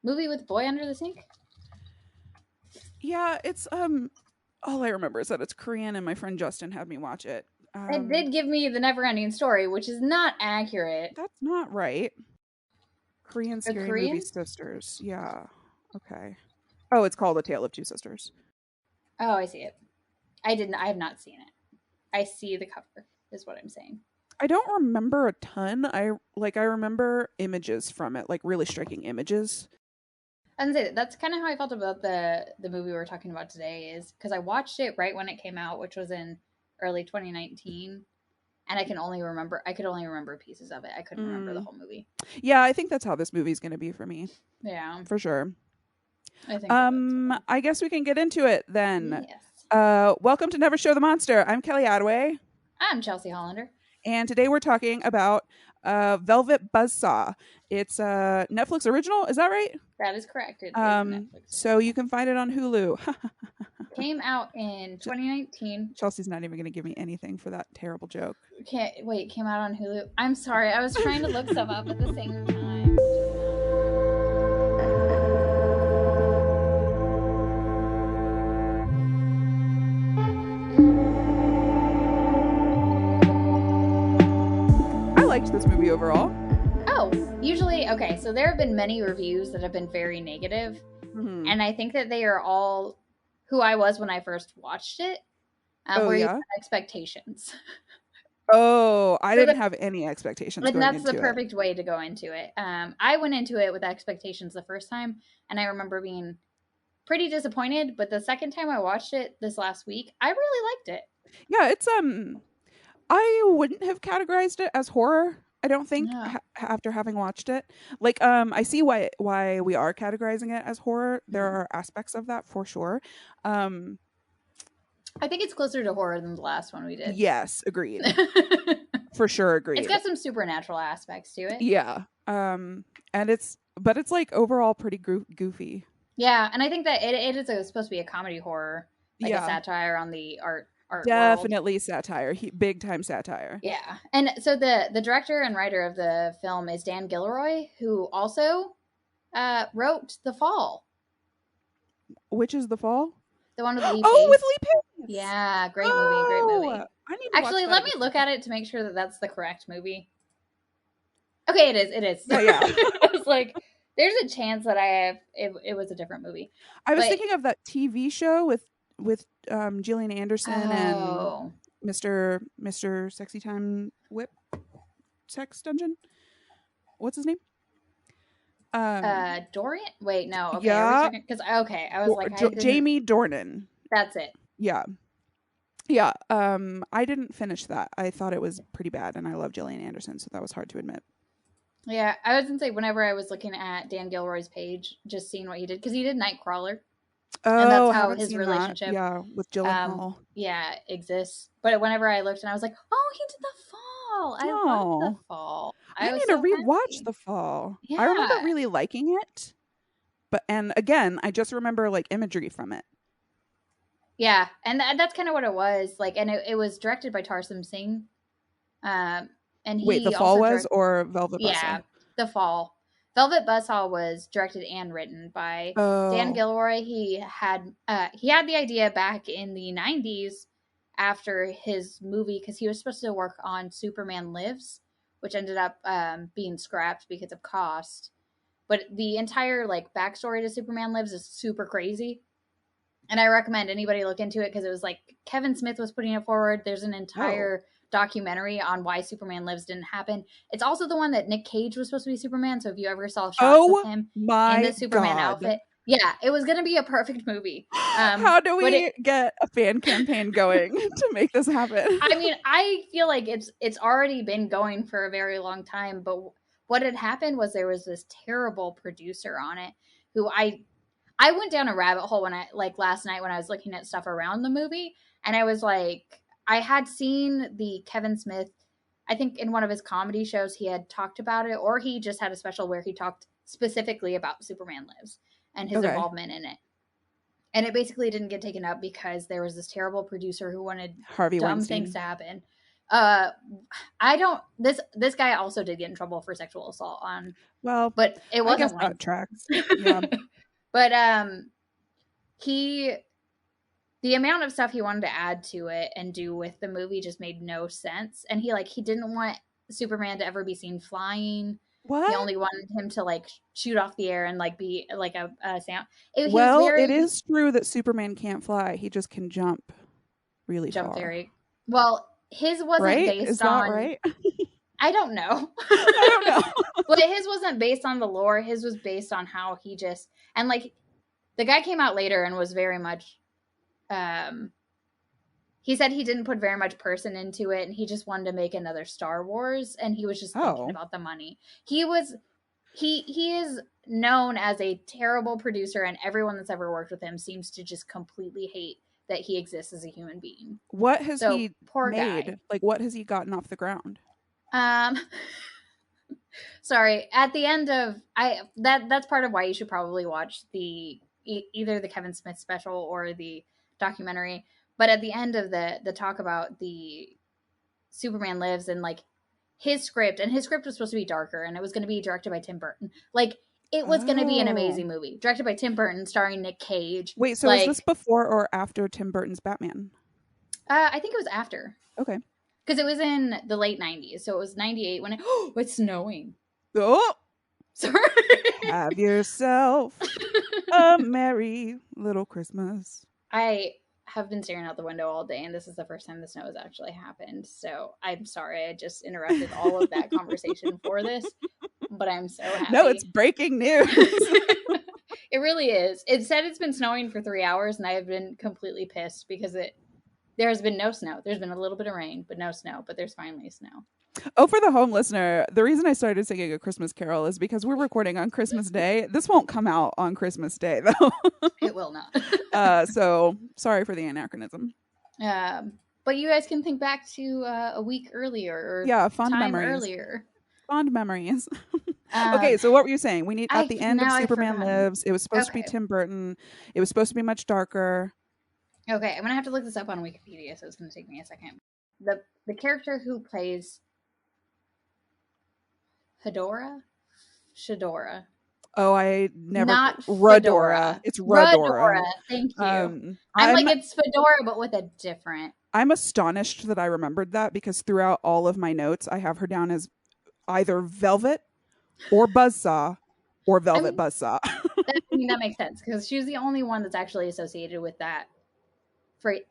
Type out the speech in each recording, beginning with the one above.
movie with boy under the sink? Yeah, it's all I remember is that it's Korean, and my friend Justin had me watch it. It did give me the never-ending story, which is not accurate. That's not right. Korean A scary movie Korean? sisters. Yeah. Okay. Oh, it's called A Tale of Two Sisters. Oh, I see it. I have not seen it. I see the cover, is what I'm saying. I don't remember a ton. I remember images from it, like really striking images. I was gonna say that's kind of how I felt about the movie we're talking about today, is because I watched it right when it came out, which was in early 2019, and I could only remember pieces of it. I couldn't remember the whole movie. Yeah, I think that's how this movie's going to be for me. Yeah, for sure. I think. I guess we can get into it then. Yes. Welcome to Never Show the Monster. I'm Kelly Attaway. I'm Chelsea Hollander. And today we're talking about Velvet Buzzsaw. It's a Netflix original. Is that right? That is correct. It is Netflix. So you can find it on Hulu. Came out in 2019. Chelsea's not even going to give me anything for that terrible joke. Came out on Hulu. I'm sorry. I was trying to look stuff up at the same time. I liked this movie overall. Oh, usually, okay, so there have been many reviews that have been very negative, and I think that they are all who I was when I first watched it, where you had expectations. Oh, I didn't have any expectations. And that's the perfect way to go into it. I went into it with expectations the first time, and I remember being pretty disappointed, but the second time I watched it this last week, I really liked it. Yeah, it's I wouldn't have categorized it as horror. I don't think after having watched it. Like I see why we are categorizing it as horror. There are aspects of that for sure. I think it's closer to horror than the last one we did. Yes, agreed. For sure, agreed. It's got some supernatural aspects to it. Yeah. And it's like overall pretty goofy. Yeah, and I think that it is supposed to be a comedy horror, like a satire on the art definitely world. Satire. Big time satire. Yeah. And so the director and writer of the film is Dan Gilroy, who also wrote The Fall. Which is The Fall? The one with Lee Pace. Oh, with Lee Pace. Yeah, great movie. I need to actually let me look at it to make sure that that's the correct movie. Okay, it is. Yeah. I was like, there's a chance that it was a different movie. I was thinking of that TV show with Gillian Anderson and Mr. Sexy Time Whip Sex Dungeon. What's his name? Dorian? Wait, no. Okay, yeah. Because I was like, Jamie Dornan. That's it. Yeah. I didn't finish that. I thought it was pretty bad, and I love Gillian Anderson, so that was hard to admit. Yeah, I was gonna say, whenever I was looking at Dan Gilroy's page, just seeing what he did, because he did Nightcrawler. Oh, and that's how his relationship, with Gyllenhaal, exists. But whenever I looked, and I was like, oh, he did The Fall. I love The Fall. I need to rewatch The Fall. Yeah. I remember really liking it, and again, I just remember like imagery from it. Yeah, and that's kind of what it was like, and it was directed by Tarsem Singh. And he The Fall was or Velvet Buzzsaw? Yeah, The Fall. Velvet Buzzsaw was directed and written by Dan Gilroy. He had the idea back in the 90s after his movie, because he was supposed to work on Superman Lives, which ended up being scrapped because of cost. But the entire like backstory to Superman Lives is super crazy, and I recommend anybody look into it, because it was like Kevin Smith was putting it forward. There's an entire documentary on why Superman Lives didn't happen. It's also the one that Nick Cage was supposed to be Superman, so if you ever saw shots of him in the Superman outfit, it was going to be a perfect movie. How do we get a fan campaign going to make this happen? I mean, I feel like it's already been going for a very long time, but what had happened was there was this terrible producer on it who I went down a rabbit hole when last night when I was looking at stuff around the movie, and I was like, I had seen the Kevin Smith, I think in one of his comedy shows he had talked about it, or he just had a special where he talked specifically about Superman Lives and his involvement in it. And it basically didn't get taken up because there was this terrible producer who wanted Harvey dumb Weinstein things to happen. I don't. This guy also did get in trouble for sexual assault on. Well, but it I guess wasn't that Weinstein. tracks. Yeah. But he the amount of stuff he wanted to add to it and do with the movie just made no sense. And he didn't want Superman to ever be seen flying. What? He only wanted him to like shoot off the air and like be like a sound. He was Well, very it is true that Superman can't fly. He just can jump really jump far. very well. His wasn't Right? based Is that on. right? I don't know. I don't know. But his wasn't based on the lore. His was based on how he just and like the guy came out later and was very much. He said he didn't put very much person into it, and he just wanted to make another Star Wars, and he was just thinking about the money. He is known as a terrible producer, and everyone that's ever worked with him seems to just completely hate that he exists as a human being. What has he poor made? Guy. Like, what has he gotten off the ground? Sorry. At the end of that's part of why you should probably watch either the Kevin Smith special or the documentary. But at the end of the talk about the Superman Lives and like his script was supposed to be darker, and it was going to be directed by Tim Burton. Like it was going to be an amazing movie directed by Tim Burton, starring Nick Cage. Wait, so is this before or after Tim Burton's Batman? I think it was after. Okay. Because it was in the late 90s. So it was 98 when it's snowing. Oh! Sorry. Have yourself a merry little Christmas. I have been staring out the window all day, and this is the first time the snow has actually happened. So I'm sorry. I just interrupted all of that conversation for this. But I'm so happy. No, it's breaking news. It really is. It said it's been snowing for 3 hours, and I have been completely pissed because there has been no snow. There's been a little bit of rain, but no snow. But there's finally snow. Oh, for the home listener, the reason I started singing A Christmas Carol is because we're recording on Christmas Day. This won't come out on Christmas Day, though. It will not. So, sorry for the anachronism. But you guys can think back to a week earlier. Or fond time memories. Earlier. Fond memories. Okay, so what were you saying? We need at the end of Superman Lives. It was supposed to be Tim Burton. It was supposed to be much darker. Okay, I'm gonna have to look this up on Wikipedia, so it's gonna take me a second. The character who plays Shadora. Oh, I never. Not Radora. It's Radora. Thank you. I'm like it's Fedora, but with a different. I'm astonished that I remembered that because throughout all of my notes, I have her down as either Velvet or Buzzsaw or Velvet Buzzsaw. That makes sense because she's the only one that's actually associated with that.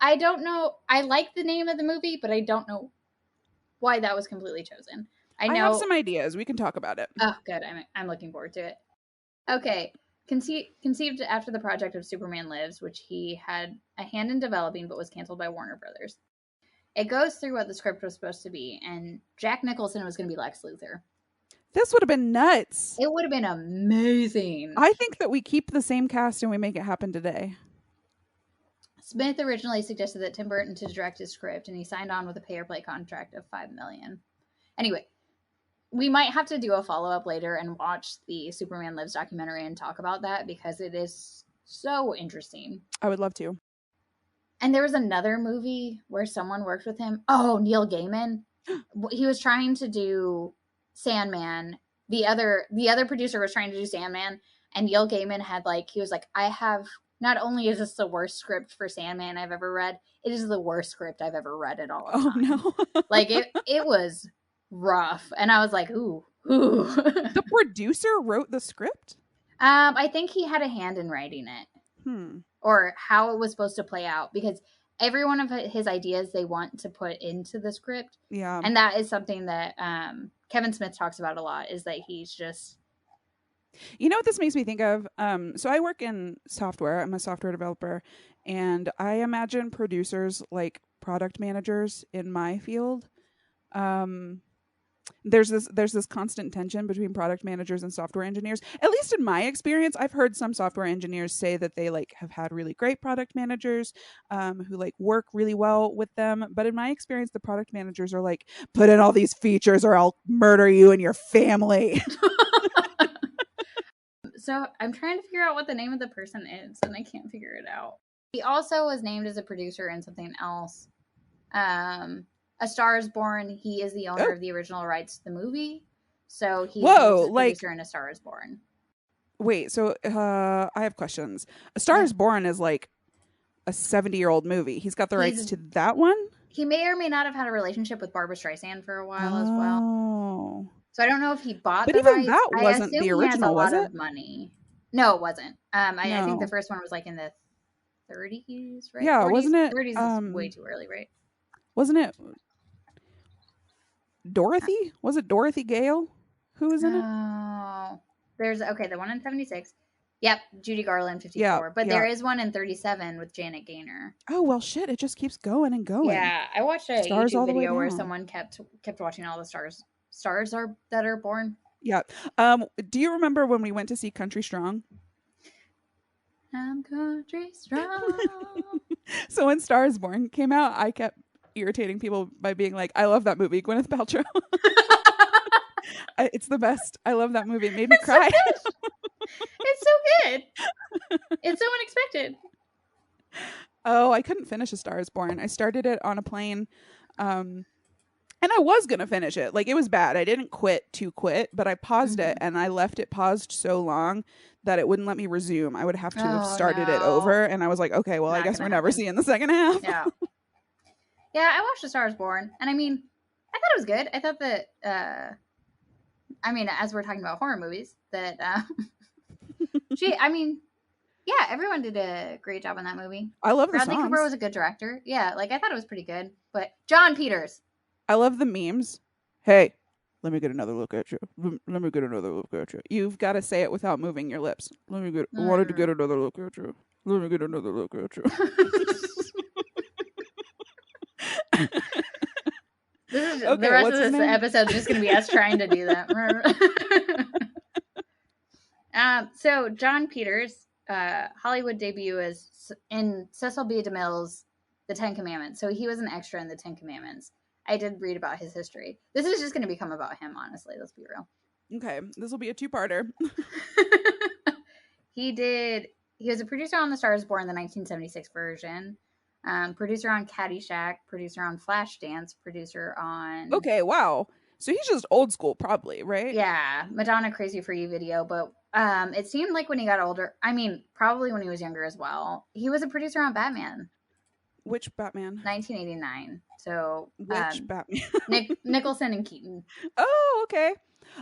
I don't know. I like the name of the movie, but I don't know why that was completely chosen. I have some ideas. We can talk about it. Oh, good. I'm looking forward to it. Okay. Conceived after the project of Superman Lives, which he had a hand in developing, but was canceled by Warner Brothers. It goes through what the script was supposed to be, and Jack Nicholson was going to be Lex Luthor. This would have been nuts. It would have been amazing. I think that we keep the same cast and we make it happen today. Smith originally suggested that Tim Burton to direct his script, and he signed on with a pay-or-play contract of $5 million. Anyway, we might have to do a follow-up later and watch the Superman Lives documentary and talk about that because it is so interesting. I would love to. And there was another movie where someone worked with him. Oh, Neil Gaiman. He was trying to do Sandman. The other producer was trying to do Sandman, and Neil Gaiman he was like, I have. Not only is this the worst script for Sandman I've ever read, it is the worst script I've ever read at all. Oh no! It was rough, and I was like, ooh. The producer wrote the script? I think he had a hand in writing it, or how it was supposed to play out, because every one of his ideas they want to put into the script. Yeah, and that is something that Kevin Smith talks about a lot. Is that he's just. You know what this makes me think of? So I work in software. I'm a software developer, and I imagine producers like product managers in my field. There's this constant tension between product managers and software engineers. At least in my experience, I've heard some software engineers say that they have had really great product managers who work really well with them. But in my experience, the product managers are like, put in all these features or I'll murder you and your family. So I'm trying to figure out what the name of the person is, and I can't figure it out. He also was named as a producer in something else. A Star is Born, he is the owner of the original rights to the movie. So he's the Whoa, executive producer in A Star is Born. Wait, so I have questions. A Star is Born is like a 70-year-old movie. He's got the rights to that one? He may or may not have had a relationship with Barbra Streisand for a while as well. So I don't know if he bought the rights. That wasn't the original, was it? He has a lot of money. No, it wasn't. I think the first one was like in the 30s, right? Yeah, 40s, wasn't it? 30s is way too early, right? Wasn't it Dorothy? Was it Dorothy Gale who was in it? Oh, there's the one in 76. Yep, Judy Garland, 54. But there is one in 37 with Janet Gaynor. Oh, well, shit. It just keeps going and going. Yeah, I watched a YouTube video where someone kept watching all the stars that are born. Yeah. Do you remember when we went to see Country Strong? I'm country strong. So when Star is Born came out, I kept irritating people by being like, I love that movie, Gwyneth Paltrow. It's the best. I love that movie. It made me cry. It's so good. It's so unexpected. Oh, I couldn't finish A Star is Born. I started it on a plane. And I was going to finish it. Like, it was bad. I didn't quit, but I paused it, and I left it paused so long that it wouldn't let me resume. I would have to have started it over, and I was like, okay, well, I guess we're never seeing the second half. Yeah. Yeah, I watched A Star is Born, and I mean, I thought it was good. I thought that, as we're talking about horror movies, that, everyone did a great job in that movie. I love the Bradley songs. Cooper was a good director. Yeah, like, I thought it was pretty good. But John Peters. I love the memes. Hey, let me get another look at you. Let me get another look at you. You've got to say it without moving your lips. I wanted to get another look at you. Let me get another look at you. The rest of this episode is just going to be us trying to do that. So John Peters, Hollywood debut is in Cecil B. DeMille's The Ten Commandments. So he was an extra in The Ten Commandments. I did read about his history. This is just going to become about him, honestly. Let's be real. Okay, this will be a two-parter. He was a producer on The Star is Born, the 1976 version. Producer on Caddyshack, producer on Flashdance, producer on... Okay, wow. So he's just old school, probably, right? Yeah, Madonna Crazy For You video, but it seemed like when he got older, probably when he was younger as well, he was a producer on Batman. Which Batman? 1989. So which Batman? Nicholson and Keaton. Oh, okay.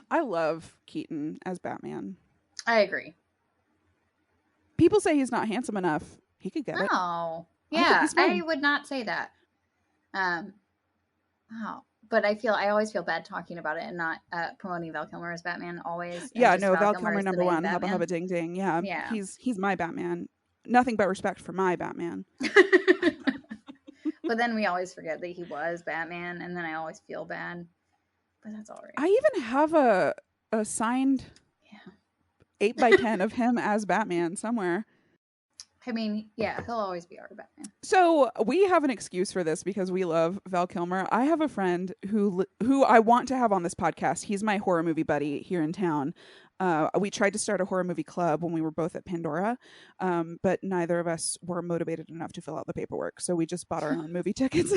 I love Keaton as Batman. I agree. People say he's not handsome enough. He could get it. Oh, yeah. I would not say that. But I always feel bad talking about it and not promoting Val Kilmer as Batman always. Yeah, no, Val Kilmer number one. Hubba hubba ding ding. Yeah, he's my Batman. Nothing but respect for my Batman. But then we always forget that he was Batman, and then I always feel bad. But that's all right. I even have a signed 8x10 of him as Batman somewhere. He'll always be our Batman. So we have an excuse for this because we love Val Kilmer. I have a friend who I want to have on this podcast. He's my horror movie buddy here in town. We tried to start a horror movie club when we were both at Pandora, but neither of us were motivated enough to fill out the paperwork. So we just bought our own movie tickets.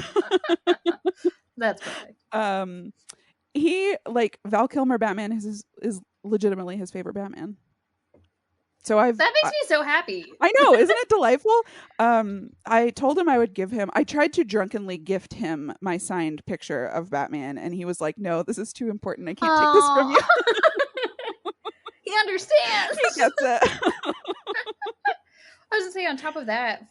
That's perfect. Val Kilmer Batman is legitimately his favorite Batman. So that makes me so happy. I know, isn't it delightful? I told him I would give him. I tried to drunkenly gift him my signed picture of Batman, and he was like, "No, this is too important. I can't take this from you." He understands. He gets it. I was gonna say, on top of that,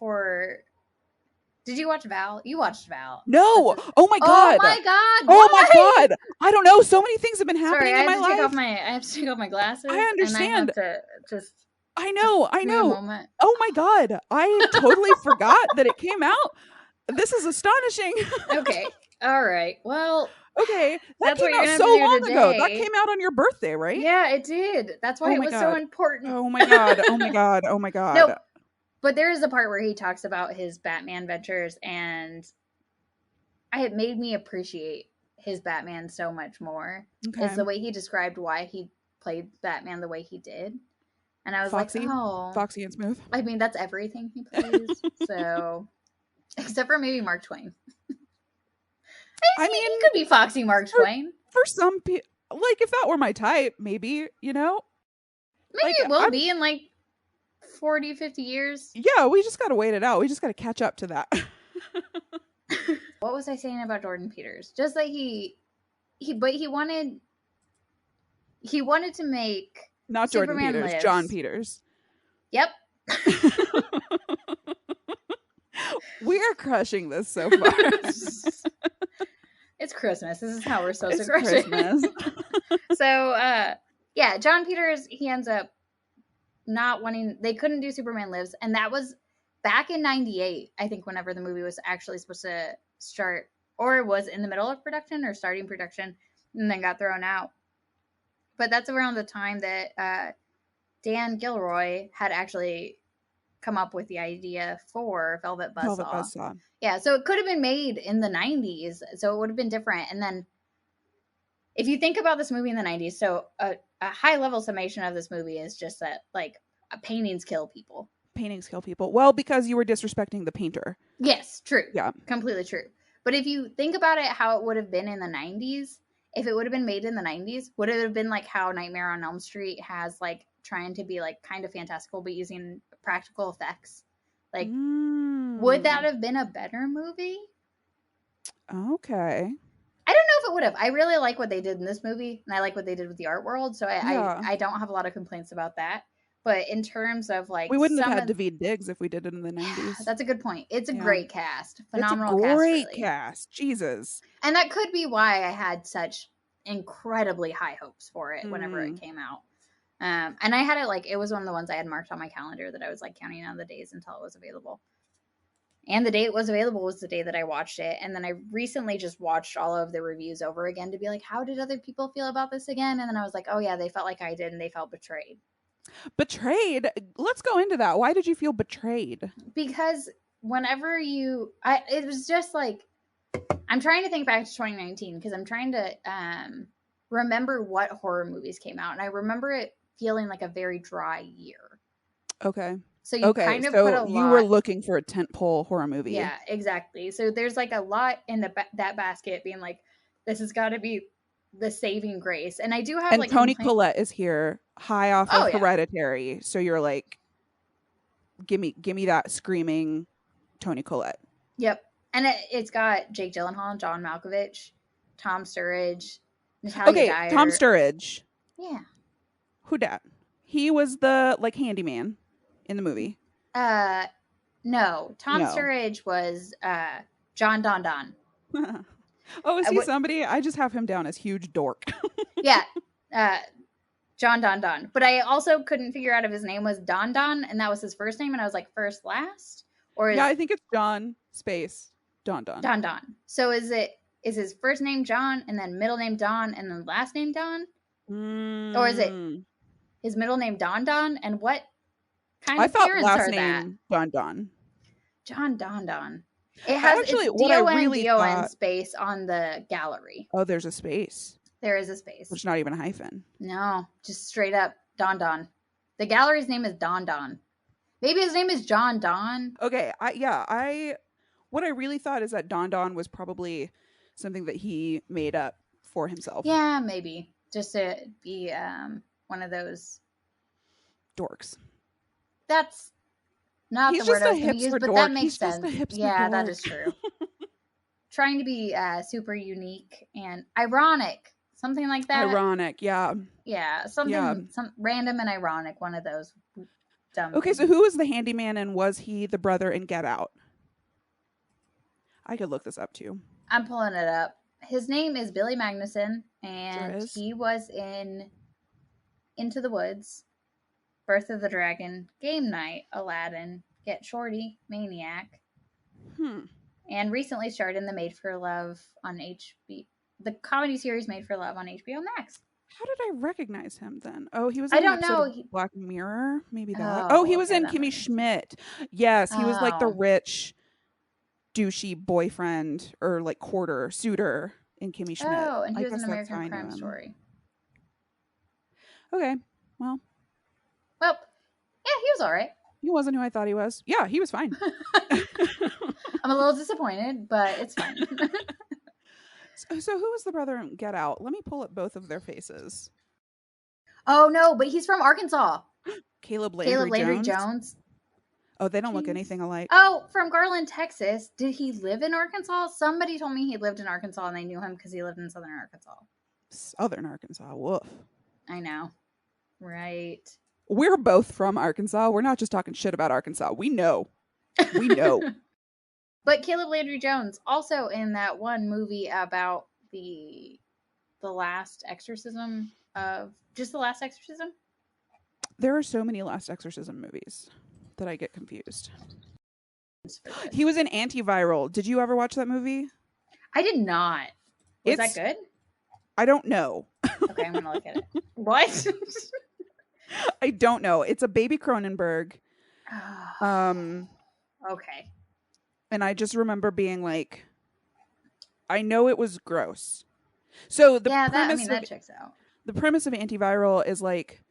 did you watch Val? You watched Val. No. Oh my god. Oh my god. Oh my god. I don't know. So many things have been happening in my life. I have to take off my glasses. I understand. And I have to just. I know. Oh my god. I totally forgot that it came out. This is astonishing. Okay. All right. Well. Okay. That came out so long ago. That came out on your birthday, right? Yeah, it did. That's why it was so important. Oh my god. Oh my god. Oh my god. No, but there is a part where he talks about his Batman ventures, and it made me appreciate his Batman so much more. Okay. Is the way he described why he played Batman the way he did. And I was Foxy, like, oh. Foxy and smooth. That's everything he plays. So, except for maybe Mark Twain. I He mean, could be Foxy Mark Twain. For some people, like, if that were my type, maybe, you know? Maybe like, it will be in like 40, 50 years. Yeah, we just gotta wait it out. We just gotta catch up to that. What was I saying about Jordan Peters? Just that he wanted to make Not Jordan Superman Peters, Lives. John Peters. Yep. We are crushing this so far. It's Christmas. This is how we're supposed It's to crush Christmas. it. So, yeah, John Peters, he ends up not wanting, they couldn't do Superman Lives, and that was back in 98, I think, whenever the movie was actually supposed to start, or was in the middle of production or starting production, and then got thrown out. But that's around the time that Dan Gilroy had actually come up with the idea for Velvet Buzzsaw. Yeah, so it could have been made in the 90s, so it would have been different. And then if you think about this movie in the 90s, so a high-level summation of this movie is just that, like, paintings kill people. Paintings kill people. Well, because you were disrespecting the painter. Yes, true. Yeah. Completely true. But if you think about it, how it would have been in the 90s, if it would have been made in the 90s, would it have been like how Nightmare on Elm Street has, like, trying to be, like, kind of fantastical but using practical effects? Like, would that have been a better movie? Okay. I don't know if it would have. I really like what they did in this movie, and I like what they did with the art world, so I don't have a lot of complaints about that. But in terms of, like, we wouldn't have had Daveed Diggs if we did it in the 90s. That's a good point. It's a great cast. Phenomenal cast. It's a great cast. Jesus. And that could be why I had such incredibly high hopes for it whenever it came out. And I had it, like, it was one of the ones I had marked on my calendar that I was, like, counting down the days until it was available. And the day it was available was the day that I watched it. And then I recently just watched all of the reviews over again to be like, how did other people feel about this again? And then I was like, oh yeah, they felt like I did, and they felt betrayed. Betrayed? Let's go into that. Why did you feel betrayed? Because whenever it was just like, I'm trying to think back to 2019 because I'm trying to remember what horror movies came out. And I remember it feeling like a very dry year. Okay. So you kind of put a lot. You were looking for a tentpole horror movie. Yeah, exactly. So there's, like, a lot in that basket being like, this has got to be the saving grace. And I do have, like, Toni Collette is here, high off of Hereditary. So you're like, give me that screaming Toni Collette. Yep. And it's got Jake Gyllenhaal, John Malkovich, Tom Sturridge, Natalia Dyer. Tom Sturridge. Yeah. Who dat? He was the, like, handyman in the movie. No. Tom Sturridge was John Don Don. Oh, is he somebody? I just have him down as huge dork. Yeah. John Don Don. But I also couldn't figure out if his name was Don Don and that was his first name, and I was like, first last? Or yeah, I think it's John space Don Don. Don Don. So is his first name John and then middle name Don and then last name Don? Or is it his middle name Don Don? And what kind of parents are that? I thought last name Don Don. John Don Don. It has actually D-O-N space on the gallery. Oh, there's a space. There is a space. It's not even a hyphen. No, just straight up Don Don. The gallery's name is Don Don. Maybe his name is John Don. Okay, what I really thought is that Don Don was probably something that he made up for himself. Yeah, maybe. Just to be one of those dorks. That's not the word I was going to use, but that makes sense. Yeah, that is true. Trying to be super unique and ironic. Something like that. Ironic, yeah. Yeah, some random and ironic. One of those dumb Okay, things. So who was the handyman, and was he the brother in Get Out? I could look this up too. I'm pulling it up. His name is Billy Magnuson, and he was in Into the Woods, Birth of the Dragon, Game Night, Aladdin, Get Shorty, Maniac, and recently starred in the Made for Love on the comedy series Made for Love on HBO Max. How did I recognize him then? Oh, he was in an episode of Black Mirror, maybe that. Oh, he was in Kimmy Schmidt. Yes, he was like the rich, douchey boyfriend or like suitor in Kimmy Schmidt. Oh, and he was in American Crime Story. Okay, well, yeah, he was all right. He wasn't who I thought he was. Yeah, he was fine. I'm a little disappointed, but it's fine. So who was the brother in Get Out? Let me pull up both of their faces. Oh no, but he's from Arkansas. Caleb Landry Jones. Oh, they don't look anything alike. Oh, from Garland, Texas. Did he live in Arkansas? Somebody told me he lived in Arkansas and they knew him because he lived in Southern Arkansas. Southern Arkansas, woof. I know. Right. We're both from Arkansas. We're not just talking shit about Arkansas. We know. We know. But Caleb Landry Jones, also in that one movie about the last exorcism of... Just the last exorcism? There are so many Last Exorcism movies that I get confused. He was in Antiviral. Did you ever watch that movie? I did not. Was that good? I don't know. Okay, I'm going to look at it. What? I don't know. It's a Baby Cronenberg. Okay. And I just remember being like, I know it was gross. So the premise that checks out. The premise of Antiviral is like,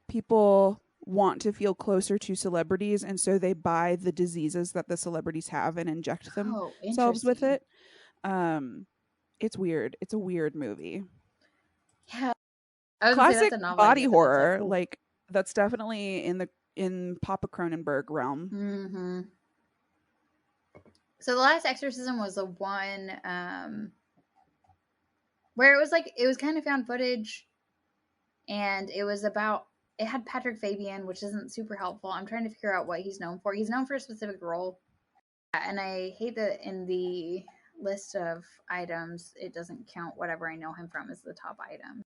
people want to feel closer to celebrities, and so they buy the diseases that the celebrities have and inject themselves with it. It's weird. It's a weird movie. Yeah. Classic body horror. Like, that's definitely in Papa Cronenberg realm. Mm-hmm. So the last exorcism was the one where it was kind of found footage, and it was about, it had Patrick Fabian, which isn't super helpful. I'm trying to figure out what he's known for. He's known for a specific role. And I hate that in the list of items, it doesn't count whatever I know him from as the top item.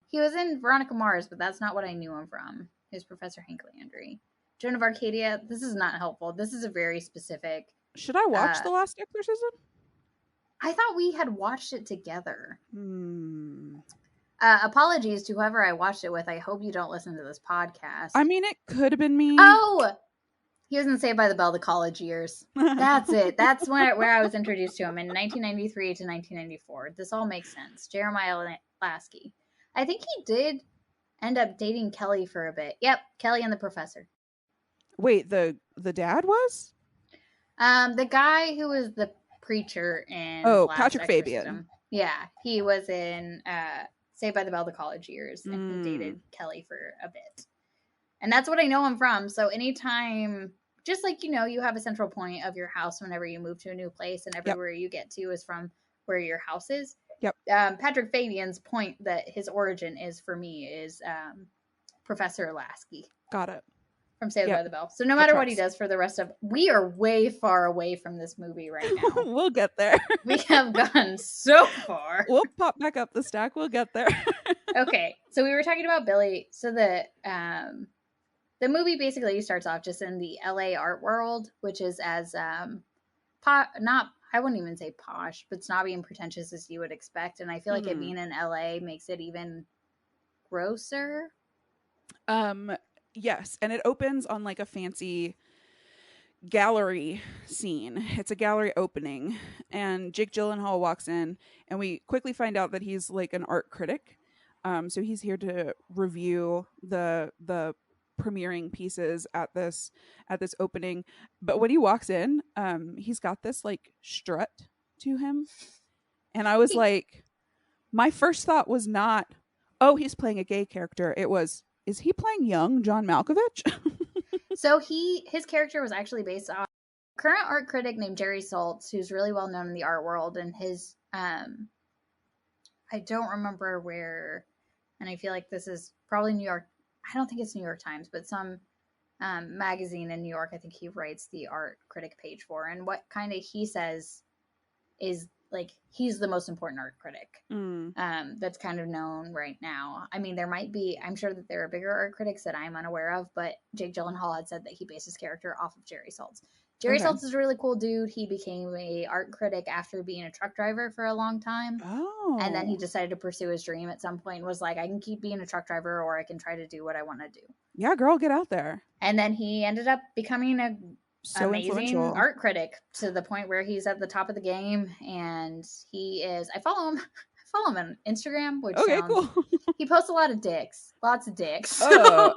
He was in Veronica Mars, but that's not what I knew him from. He was Professor Hank Landry. Joan of Arcadia, this is not helpful. This is a very specific... Should I watch The Last Exorcism? I thought we had watched it together. Apologies to whoever I watched it with. I hope you don't listen to this podcast. I mean, it could have been me. Oh! He was in Saved by the Bell, the college years. That's it. That's where I was introduced to him in 1993 to 1994. This all makes sense. Jeremiah Lasky. I think he did end up dating Kelly for a bit. Yep, Kelly and the Professor. Wait, the dad was? The guy who was the preacher in Patrick Fabian. Yeah, he was in Saved by the Bell, the college years, and he dated Kelly for a bit. And that's what I know him from. So anytime, just like, you have a central point of your house whenever you move to a new place, and everywhere you get to is from where your house is. Yep. Patrick Fabian's point that his origin is, for me, is Professor Lasky. Got it. From Saved by the Bell. So no matter what he does for the rest of... We are way far away from this movie right now. We'll get there. We have gone so far. We'll pop back up the stack. We'll get there. Okay. So we were talking about Billy. So the movie basically starts off just in the LA art world, which is as I wouldn't even say posh, but snobby and pretentious as you would expect. And I feel like it being in LA makes it even grosser. Yes, and it opens on like a fancy gallery scene. It's a gallery opening, and Jake Gyllenhaal walks in, and we quickly find out that he's like an art critic. So he's here to review the premiering pieces at this opening. But when he walks in, he's got this like strut to him, and I was like, my first thought was not, oh, he's playing a gay character. It was, is he playing young John Malkovich? So his character was actually based on a current art critic named Jerry Saltz, who's really well known in the art world. And his, I don't remember where, and I feel like this is probably New York. I don't think it's New York Times, but some magazine in New York, I think he writes the art critic page for. And what kind of he says is like, he's the most important art critic that's kind of known right now. I mean, there might be, I'm sure that there are bigger art critics that I'm unaware of, but Jake Gyllenhaal had said that he based his character off of Jerry Saltz. Jerry Saltz is a really cool dude. He became a art critic after being a truck driver for a long time. Oh. And then he decided to pursue his dream at some point, was like, I can keep being a truck driver, or I can try to do what I want to do. Yeah, girl, get out there. And then he ended up becoming a amazing art critic to the point where he's at the top of the game, and he is, I follow him on Instagram, which cool. He posts a lot of dicks, lots of dicks. Oh.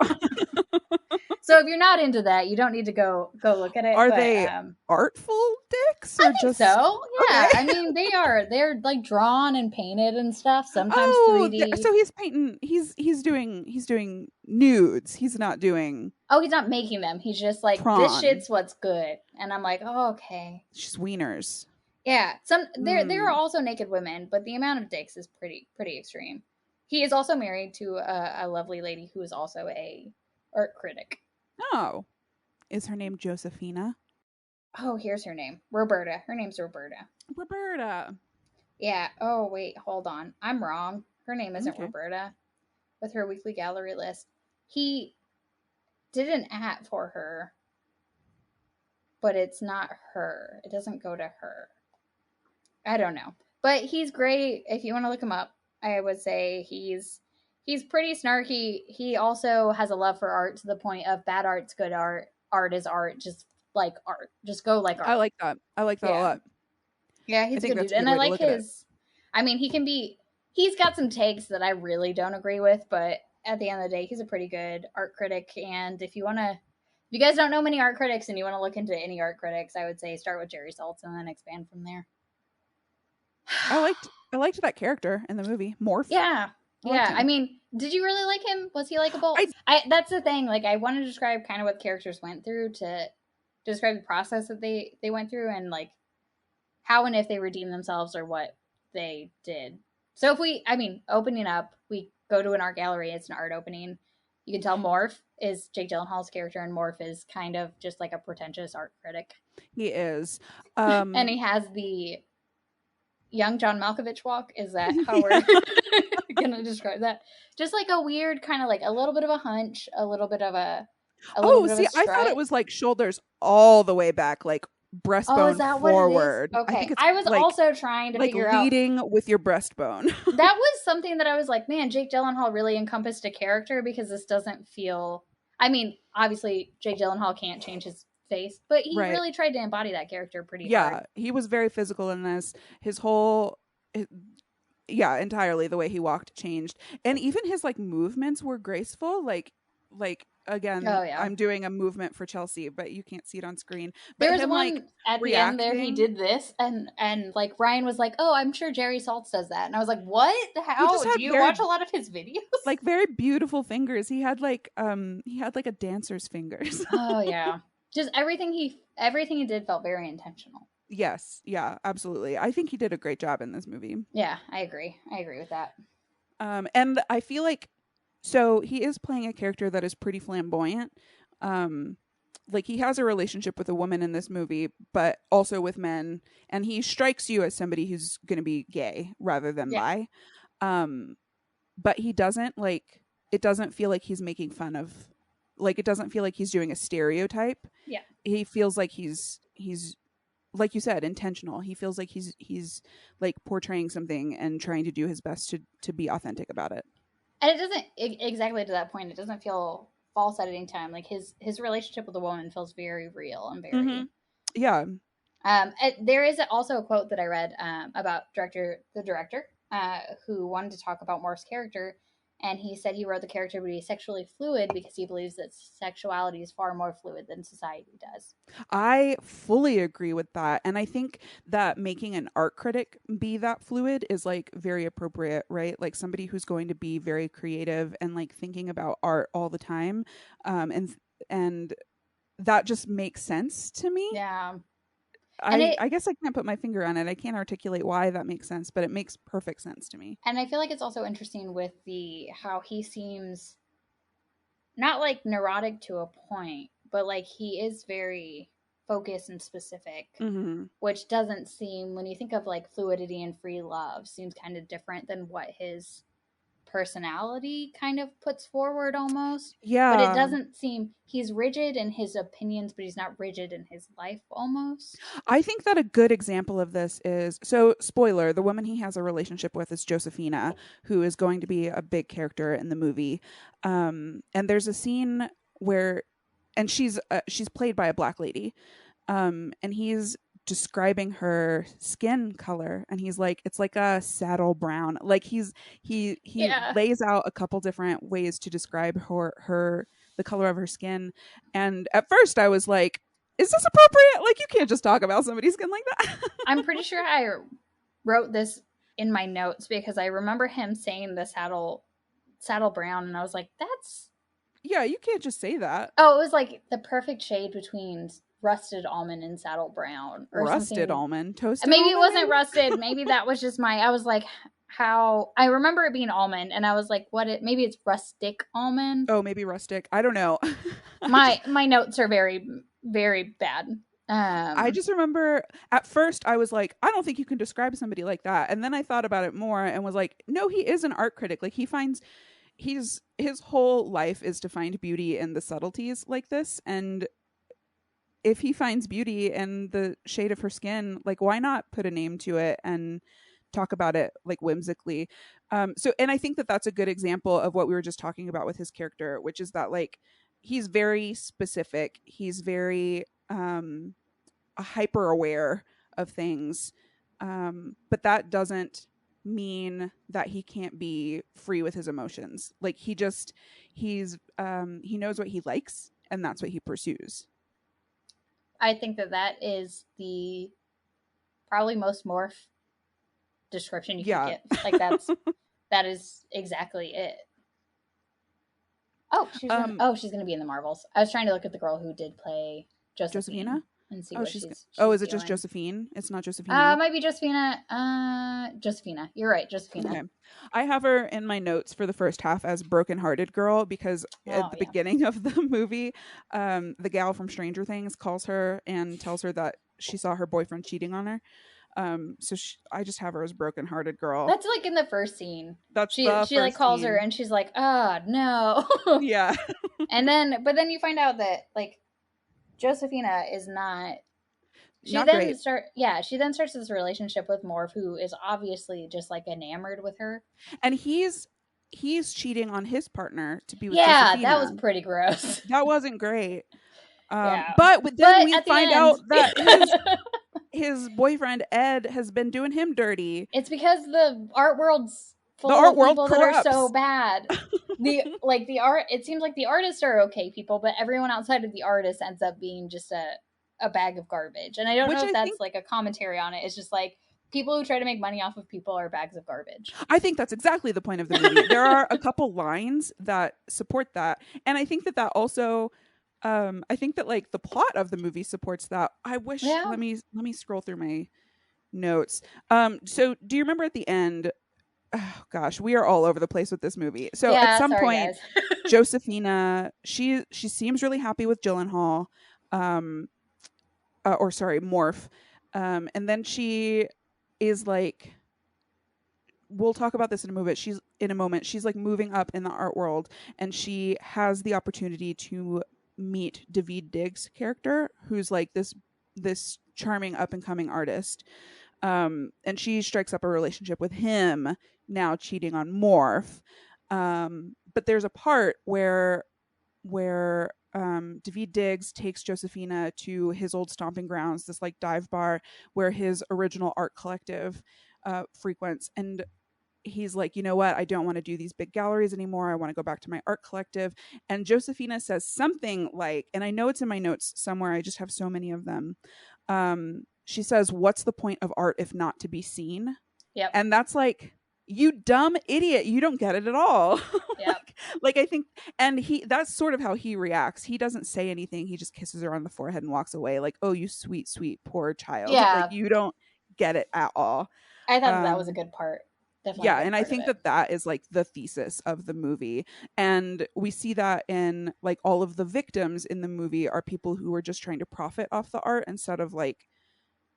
So if you're not into that, you don't need to go look at it. Are But they artful dicks or I think just so. Yeah, okay? I mean they're like drawn and painted and stuff. Sometimes Oh, 3D. so he's painting. He's doing nudes. He's not doing Oh, he's not making them. He's just like, this prawn. shit's what's good. And I'm like, oh, okay. She's wieners. Yeah. There are also naked women, but the amount of dicks is pretty extreme. He is also married to a lovely lady who is also a art critic. Oh, is her name Josephina? Oh, here's her name. Roberta. Her name's Roberta. Roberta. Yeah. Oh, wait, hold on. I'm wrong. Her name isn't Okay. Roberta. With her weekly gallery list. He did an at for her, but it's not her. It doesn't go to her. I don't know. But he's great. If you want to look him up, I would say he's pretty snarky. He also has a love for art to the point of bad art's good art. Art is art. Just like art. Just go like art. I like that. I like that a lot. Yeah, he's I a think good that's dude. a good And I way to like look at it. his I mean, he's got some takes that I really don't agree with, but at the end of the day, he's a pretty good art critic. And if you guys don't know many art critics and you want to look into any art critics, I would say start with Jerry Saltz and then expand from there. I liked that character in the movie, Morph. Yeah. I mean, did you really like him? Was he likable? That's the thing. Like, I want to describe kind of what characters went through to describe the process that they went through and like how and if they redeemed themselves or what they did. So opening up, we go to an art gallery. It's an art opening. You can tell Morph is Jake Gyllenhaal's character, and Morph is kind of just like a pretentious art critic. He is, and he has the young John Malkovich walk. Is that how we're gonna describe that? Just like a weird kind of like a little bit of a hunch, a little bit of a I thought it was like shoulders all the way back, like breastbone forward. Okay, I was like, also trying to figure out leading with your breastbone. That was something that I was like, man, Jake Gyllenhaal really encompassed a character because this doesn't feel. I mean, obviously Jake Gyllenhaal can't change his face, but he really tried to embody that character pretty hard. Yeah, he was very physical in this. His whole, entirely the way he walked changed, and even his like movements were graceful. Like again, I'm doing a movement for Chelsea, but you can't see it on screen. But there's one at the end there. He did this, and like Ryan was like, "Oh, I'm sure Jerry Saltz does that," and I was like, "What? How do you watch a lot of his videos?" Like very beautiful fingers. He had like a dancer's fingers. Oh yeah, just everything he did felt very intentional. Yes, yeah, absolutely. I think he did a great job in this movie. Yeah, I agree with that. And I feel like, so he is playing a character that is pretty flamboyant. Like he has a relationship with a woman in this movie, but also with men, and he strikes you as somebody who's going to be gay rather than bi. But he doesn't it doesn't feel like he's making fun of, like it doesn't feel like he's doing a stereotype. Yeah. He feels like he's like you said, intentional. He feels like he's like portraying something and trying to do his best to be authentic about it. And it doesn't exactly to that point. It doesn't feel false at any time. Like his relationship with a woman feels very real and very yeah. There is also a quote that I read about the director who wanted to talk about Morph's character, and he said he wrote the character to be sexually fluid because he believes that sexuality is far more fluid than society does. I fully agree with that. And I think that making an art critic be that fluid is like very appropriate, right? Like somebody who's going to be very creative and like thinking about art all the time. And that just makes sense to me. Yeah. I guess I can't put my finger on it. I can't articulate why that makes sense, but it makes perfect sense to me. And I feel like it's also interesting with how he seems not like neurotic to a point, but like he is very focused and specific, which doesn't seem, when you think of like fluidity and free love, seems kind of different than what his personality kind of puts forward almost. Yeah. But it doesn't seem, he's rigid in his opinions, but he's not rigid in his life almost. I think that a good example of this is, so spoiler, the woman he has a relationship with is Josephina, who is going to be a big character in the movie. And there's a scene where, and she's played by a black lady. And he's describing her skin color, and he's like, it's like a saddle brown. Like he lays out a couple different ways to describe her the color of her skin. And at first I was like, is this appropriate? Like, you can't just talk about somebody's skin like that. I'm pretty sure I wrote this in my notes because I remember him saying the saddle brown, and I was like, that's... Yeah, you can't just say that. Oh, it was like the perfect shade between rusted almond and saddle brown, or rusted something. Almond, toasted maybe almond, it wasn't rusted. Maybe that was just I was like, how... I remember it being almond, and I was like, maybe it's rustic almond. Oh, maybe rustic. I don't know. my notes are very, very bad. I just remember at first I was like, I don't think you can describe somebody like that. And then I thought about it more and was like, no, he is an art critic. Like, his whole life is to find beauty in the subtleties like this. And if he finds beauty in the shade of her skin, like, why not put a name to it and talk about it like whimsically? And I think that that's a good example of what we were just talking about with his character, which is that, like, he's very specific. He's very hyper aware of things. But that doesn't mean that he can't be free with his emotions. Like, he knows what he likes, and that's what he pursues. I think that is the probably most morph description you could get. Like, that is exactly it. Oh, she's gonna be in the Marvels. I was trying to look at the girl who did play Josephina and see what she's is it doing. just Josephine? It's not Josephina. It might be Josephina. Josephina. You're right, Josephina. Okay. I have her in my notes for the first half as broken-hearted girl because at the beginning of the movie, the gal from Stranger Things calls her and tells her that she saw her boyfriend cheating on her. I just have her as broken-hearted girl. That's like in the first scene. She like calls scene. her and she's like, "Oh no." Yeah. But then you find out that, like, Josephina is not. She then starts this relationship with Morph, who is obviously just like enamored with her. And he's cheating on his partner to be with Josephina. That was pretty gross. That wasn't great. But then we find out that his boyfriend Ed has been doing him dirty. It's because the art world's full of people that are so bad. The art, it seems like the artists are okay people, but everyone outside of the artist ends up being just a bag of garbage. And I don't know if that's like a commentary on it. It's just like, people who try to make money off of people are bags of garbage. I think that's exactly the point of the movie. There are a couple lines that support that, and I think that also I think that, like, the plot of the movie supports that. I wish let me scroll through my notes. So do you remember at the end? Oh gosh, we are all over the place with this movie. So at some point, Josephina, she seems really happy with Gyllenhaal, Morph, and then she is like, we'll talk about this in a moment. She's like moving up in the art world, and she has the opportunity to meet Daveed Diggs' character, who's like this charming up and coming artist. And she strikes up a relationship with him, now cheating on Morph. But there's a part where Daveed Diggs takes Josephina to his old stomping grounds, this like dive bar where his original art collective frequents, and he's like, you know what, I don't want to do these big galleries anymore, I want to go back to my art collective. And Josephina says something like, and I know it's in my notes somewhere, I just have so many of them, she says, what's the point of art if not to be seen? Yep. And that's like, you dumb idiot, you don't get it at all. Yep. like I think, and that's sort of how he reacts. He doesn't say anything, he just kisses her on the forehead and walks away, like, oh, you sweet poor child. Like, you don't get it at all. I thought that was a good part. Definitely. Yeah, and I think that is like the thesis of the movie, and we see that in like all of the victims in the movie are people who are just trying to profit off the art instead of like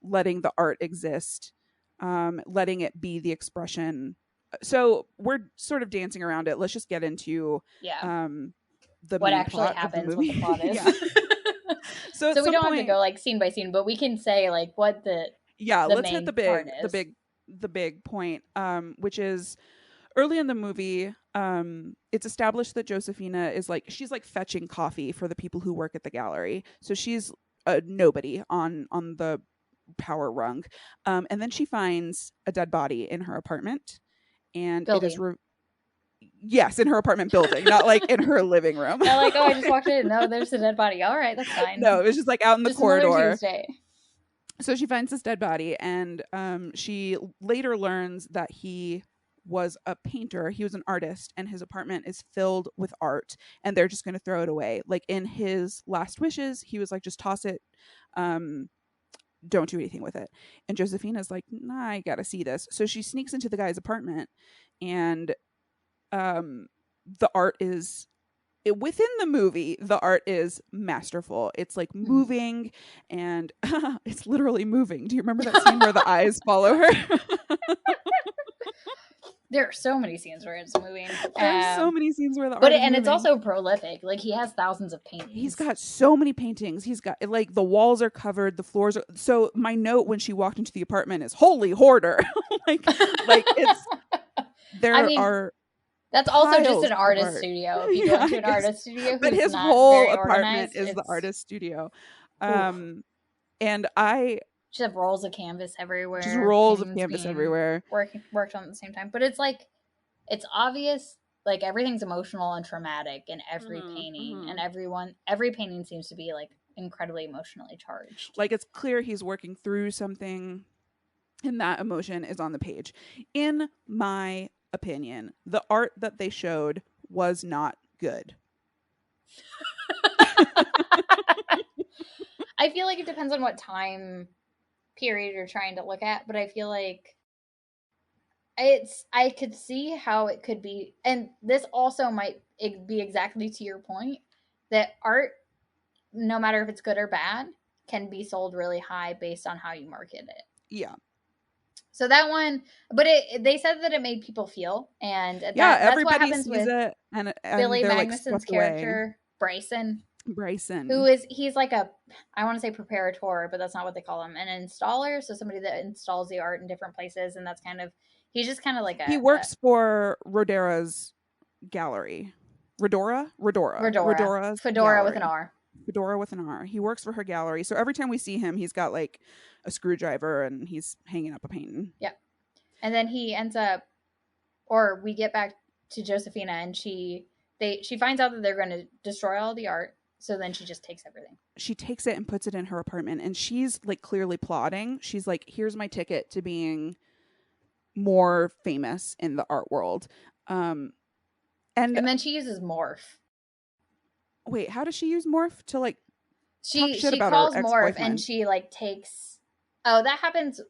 letting the art exist, letting it be the expression. So we're sort of dancing around it. Let's just get into what actually happens, what the plot is. So we don't have to go like scene by scene, but we can say like what the let's hit the big point, which is early in the movie, it's established that Josephina is like, she's like fetching coffee for the people who work at the gallery. So she's a nobody on the power rung. And then she finds a dead body in her apartment, and Yes, in her apartment building, not like in her living room. Not like, oh, I just walked in. No, there's a dead body. All right, that's fine. No, it was just like out in the just corridor. Another Tuesday. So she finds this dead body, and she later learns that he was a painter. He was an artist, and his apartment is filled with art, and they're just going to throw it away. Like in his last wishes, he was like, just toss it. Don't do anything with it. And Josefina's like, nah, I gotta see this. So she sneaks into the guy's apartment, and the art is within the movie, the art is masterful. It's like moving, and it's literally moving. Do you remember that scene where the eyes follow her? There are so many scenes where it's moving. There's so many scenes where the art is moving. It's also prolific. Like, he has thousands of paintings. He's got so many paintings. He's got, like, the walls are covered, the floors are. So my note when she walked into the apartment is, holy hoarder. like it's, are. That's also just an artist studio. If you go into an artist studio, but his whole apartment is the artist studio. And I just have rolls of canvas everywhere. Just rolls of canvas everywhere. Worked on at the same time. But it's like, it's obvious, like, everything's emotional and traumatic in every painting. And every painting seems to be, like, incredibly emotionally charged. Like, it's clear he's working through something, and that emotion is on the page. In my opinion, the art that they showed was not good. I feel like it depends on what time period you're trying to look at, but I feel like I could see how it could be, and this also might be exactly to your point, that art, no matter if it's good or bad, can be sold really high based on how you market it. Yeah. So that one, but they said that it made people feel, and that's what happens with it, and Billy Magnuson's character, Bryson, he's like I want to say preparator, but that's not what they call him, an installer. So somebody that installs the art in different places, and that's kind of, he's just kind of like he works for Rodora's gallery. Fedora with an R. Fedora with an R. He works for her gallery. So every time we see him, he's got like a screwdriver and he's hanging up a painting. Yeah. And then he ends up, or we get back to Josefina, and she finds out that they're going to destroy all the art. So then she just takes everything. She takes it and puts it in her apartment, and she's like clearly plotting. She's like, here's my ticket to being more famous in the art world. And then she uses morph. Wait, how does she use morph to like she calls morph, and she like takes, that happens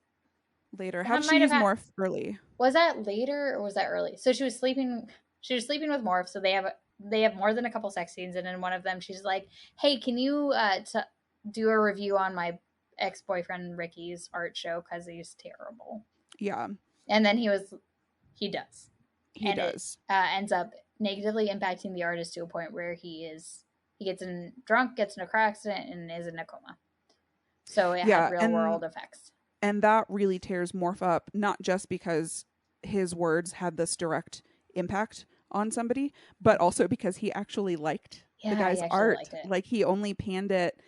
later. How does she use morph early? Was that later or was that early? So she was sleeping with morph, so they have more than a couple sex scenes, and in one of them she's like, hey, can you do a review on my ex-boyfriend Ricky's art show because he's terrible. Yeah. And then he does. It ends up negatively impacting the artist to a point where he gets drunk, gets in a car accident, and is in a coma. So it had real world effects. And that really tears Morph up, not just because his words had this direct impact on somebody, but also because he actually liked the guy's art. Like, he only panned it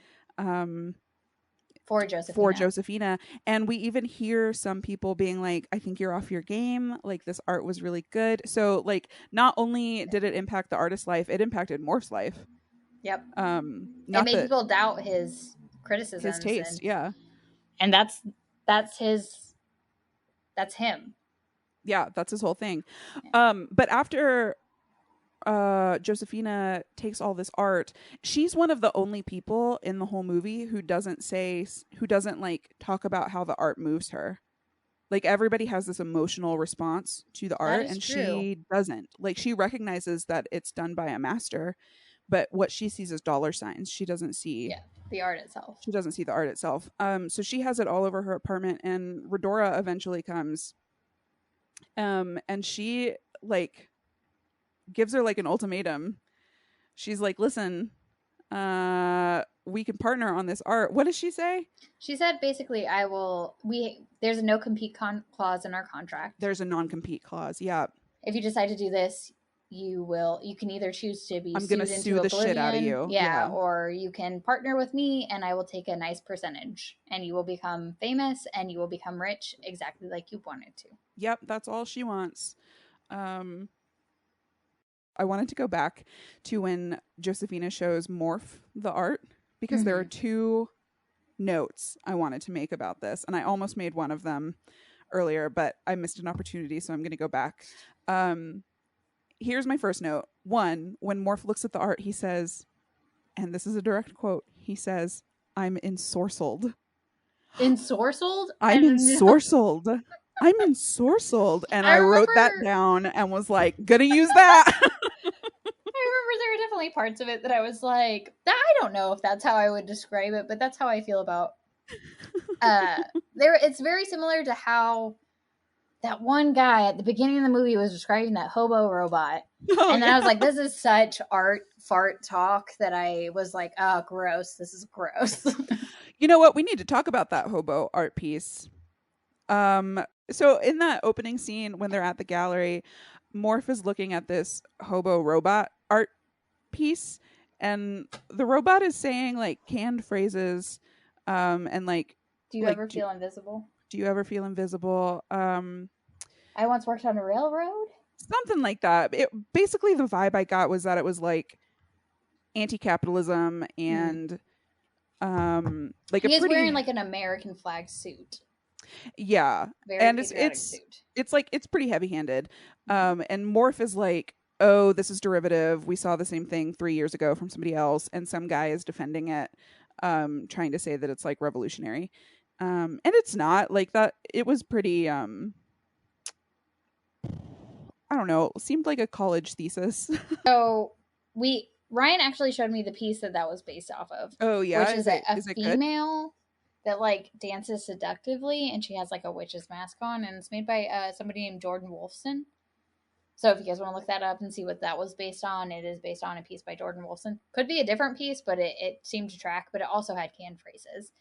for Josefina. And we even hear some people being like, I think you're off your game. Like, this art was really good. So, like, not only did it impact the artist's life, it impacted Morph's life. Yep. It made people doubt his criticism, his taste. Yeah. And that's him. Yeah, that's his whole thing. But after Josefina takes all this art, she's one of the only people in the whole movie who doesn't like talk about how the art moves her. Like, everybody has this emotional response to the art, and true. She doesn't. Like, she recognizes that it's done by a master, but what she sees is dollar signs. She doesn't see the art itself. She doesn't see the art itself. So she has it all over her apartment, and Rodora eventually comes. And she like gives her like an ultimatum. She's like, listen, we can partner on this art. What does she say? She said basically, there's a no compete clause in our contract. There's a non-compete clause. Yeah. If you decide to do this, you can either choose to be I'm going to sue the shit out of you. Yeah. Or you can partner with me and I will take a nice percentage and you will become famous and you will become rich exactly like you wanted to. Yep. That's all she wants. I wanted to go back to when Josephina shows Morph the art, because there are two notes I wanted to make about this, and I almost made one of them earlier, but I missed an opportunity, so I'm going to go back. Here's my first note. One, when Morph looks at the art, he says, and this is a direct quote, he says, "I'm ensorcelled." Ensorcelled? I'm ensorcelled. I'm ensorcelled. And I wrote that down and was like, gonna use that. I remember there were definitely parts of it that I was like, I don't know if that's how I would describe it, but that's how I feel about it's very similar to how that one guy at the beginning of the movie was describing that hobo robot. And then I was like, this is such art fart talk that I was like, oh, gross. This is gross. You know what? We need to talk about that hobo art piece. So in that opening scene, when they're at the gallery, Morph is looking at this hobo robot art piece, and the robot is saying like canned phrases, and like, do you ever feel invisible? Do you ever feel invisible? I once worked on a railroad. Something like that. Basically, the vibe I got was that it was like anti-capitalism and like he is wearing like an American flag suit. Yeah, very and it's like it's pretty heavy-handed. And Morph is like, oh, this is derivative. We saw the same thing 3 years ago from somebody else, and some guy is defending it, trying to say that it's like revolutionary. And it's not like that. It was pretty, I don't know, seemed like a college thesis. So Ryan actually showed me the piece that was based off of. Oh yeah, which is a female that like dances seductively, and she has like a witch's mask on, and it's made by somebody named Jordan Wolfson. So if you guys want to look that up and see what that was based on, it is based on a piece by Jordan Wolfson. Could be a different piece, but it seemed to track. But it also had canned phrases.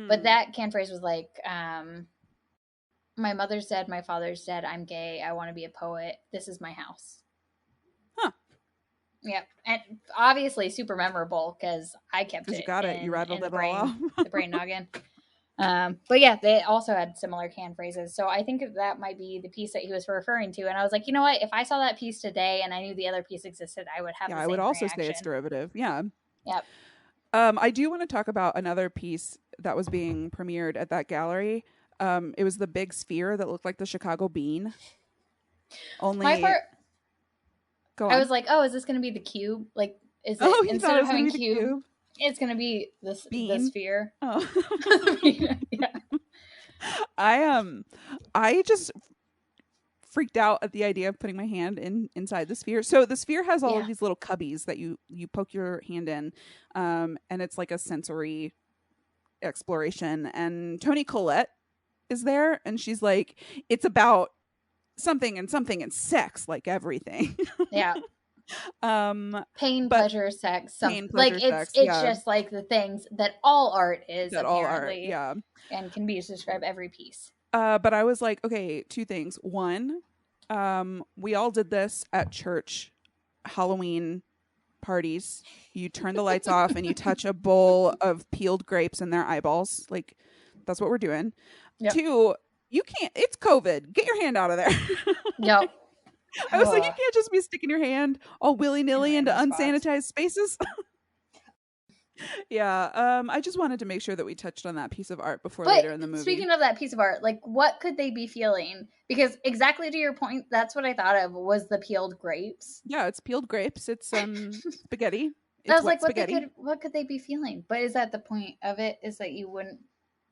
But that canned phrase was like, my mother's dead, my father's dead, I'm gay, I want to be a poet, this is my house. Huh. Yep. And obviously super memorable because I kept it. You got it. You rattled it all off. The brain noggin. But yeah, they also had similar canned phrases. So I think that might be the piece that he was referring to. And I was like, you know what? If I saw that piece today and I knew the other piece existed, I would have the same I would also reaction. say it's derivative. Yeah. Yep. I do want to talk about another piece that was being premiered at that gallery. It was the big sphere that looked like the Chicago bean. Only my part, go on. I was like, oh, is this going to be the cube? Like, is it instead of having cube, it's going to be the sphere? Oh. Yeah. I just freaked out at the idea of putting my hand inside the sphere. So the sphere has all of these little cubbies that you poke your hand in, and it's like a sensory exploration. And Toni Collette is there, and she's like, it's about something and sex, like everything. Yeah. Pain, pleasure, sex. Pain, pleasure, like sex, it's just like the things that all art is. That all art, yeah, and can be used to describe every piece. But I was like, okay, two things. One, we all did this at church Halloween parties. You turn the lights off and you touch a bowl of peeled grapes in their eyeballs. Like, that's what we're doing. Yep. Two, you can't, it's COVID. Get your hand out of there. Yep. I was like, you can't just be sticking your hand all willy-nilly into unsanitized spaces. Yeah, I just wanted to make sure that we touched on that piece of art before later in the movie. Speaking of that piece of art, like, what could they be feeling? Because exactly to your point, that's what I thought of was the peeled grapes. Yeah, it's peeled grapes. It's spaghetti. It's I was like, what could they be feeling? But is that the point of it? Is that you wouldn't?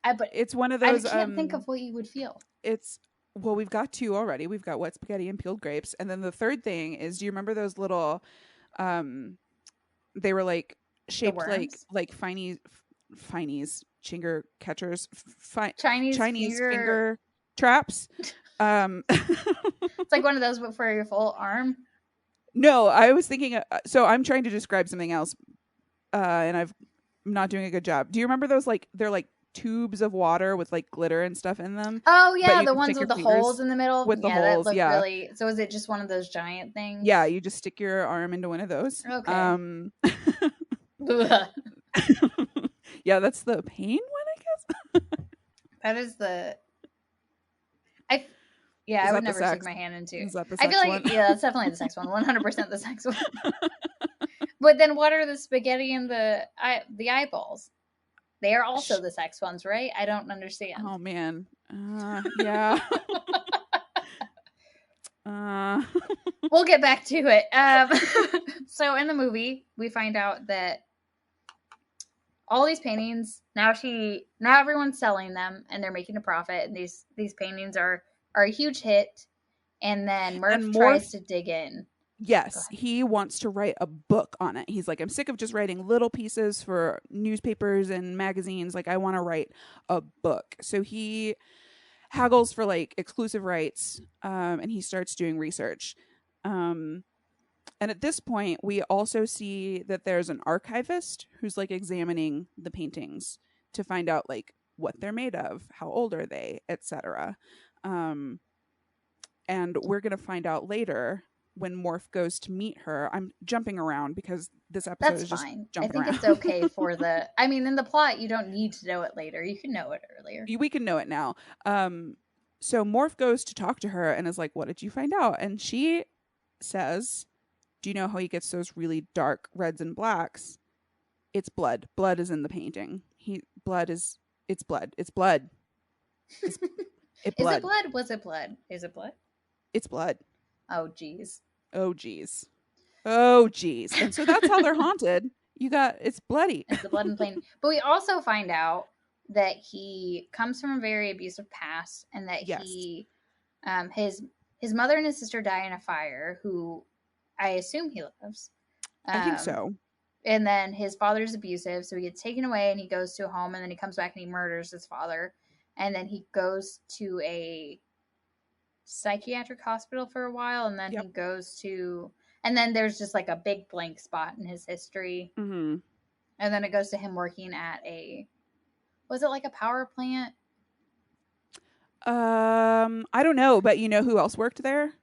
But it's one of those. I can't think of what you would feel. Well, we've got two already. We've got wet spaghetti and peeled grapes, and then the third thing is, do you remember those little? They were like shaped like finies, chinger catchers, Chinese finger traps. It's like one of those, but for your full arm. No, I was thinking. So I'm trying to describe something else, and I'm not doing a good job. Do you remember those? Like, they're like tubes of water with like glitter and stuff in them. Oh yeah, the ones with the holes in the middle. With the holes, yeah. Really, so is it just one of those giant things? Yeah, you just stick your arm into one of those. Okay. Yeah, that's the pain one, I guess. That is the. Yeah, Is I would that the never stick sex? my hand into it. Is that the I feel sex like, one? yeah, that's definitely the sex one. 100% the sex one. But then what are the spaghetti and the eyeballs? They are also the sex ones, right? I don't understand. Oh man. Yeah. We'll get back to it. So in the movie, we find out that all these paintings now everyone's selling them and they're making a profit, and these paintings are a huge hit. And then And Murph tries Morph, to dig in. yes, he wants to write a book on it. He's like, I'm sick of just writing little pieces for newspapers and magazines. Like, I want to write a book. So he haggles for like exclusive rights, and he starts doing research. And at this point, we also see that there's an archivist who's like examining the paintings to find out like what they're made of, how old are they, etc. Um, and we're going to find out later when Morph goes to meet her. I'm jumping around because this episode That's is just fine. I jumping think around. it's okay for the. I mean, in the plot, you don't need to know it later. You can know it earlier. We can know it now. So Morph goes to talk to her and is like, "What did you find out?" And she says, "Do you know how he gets those really dark reds and blacks? It's blood. Blood is in the painting. Blood is it's blood. It's blood. It's it Is it blood. blood? Was it blood? Is it blood? It's blood. Oh, geez. Oh geez. Oh geez." And so that's how they're haunted. You got it's bloody. It's the blood and plain. But we also find out that he comes from a very abusive past, and that Yes. he, his mother and his sister die in a fire. Who I assume he loves. I think so. And then his father's abusive, so he gets taken away and he goes to a home, and then he comes back and he murders his father. And then he goes to a psychiatric hospital for a while, and then Yep. he goes to, and then there's just like a big blank spot in his history. Mm-hmm. And then it goes to him working at was it like a power plant? I don't know, but you know who else worked there?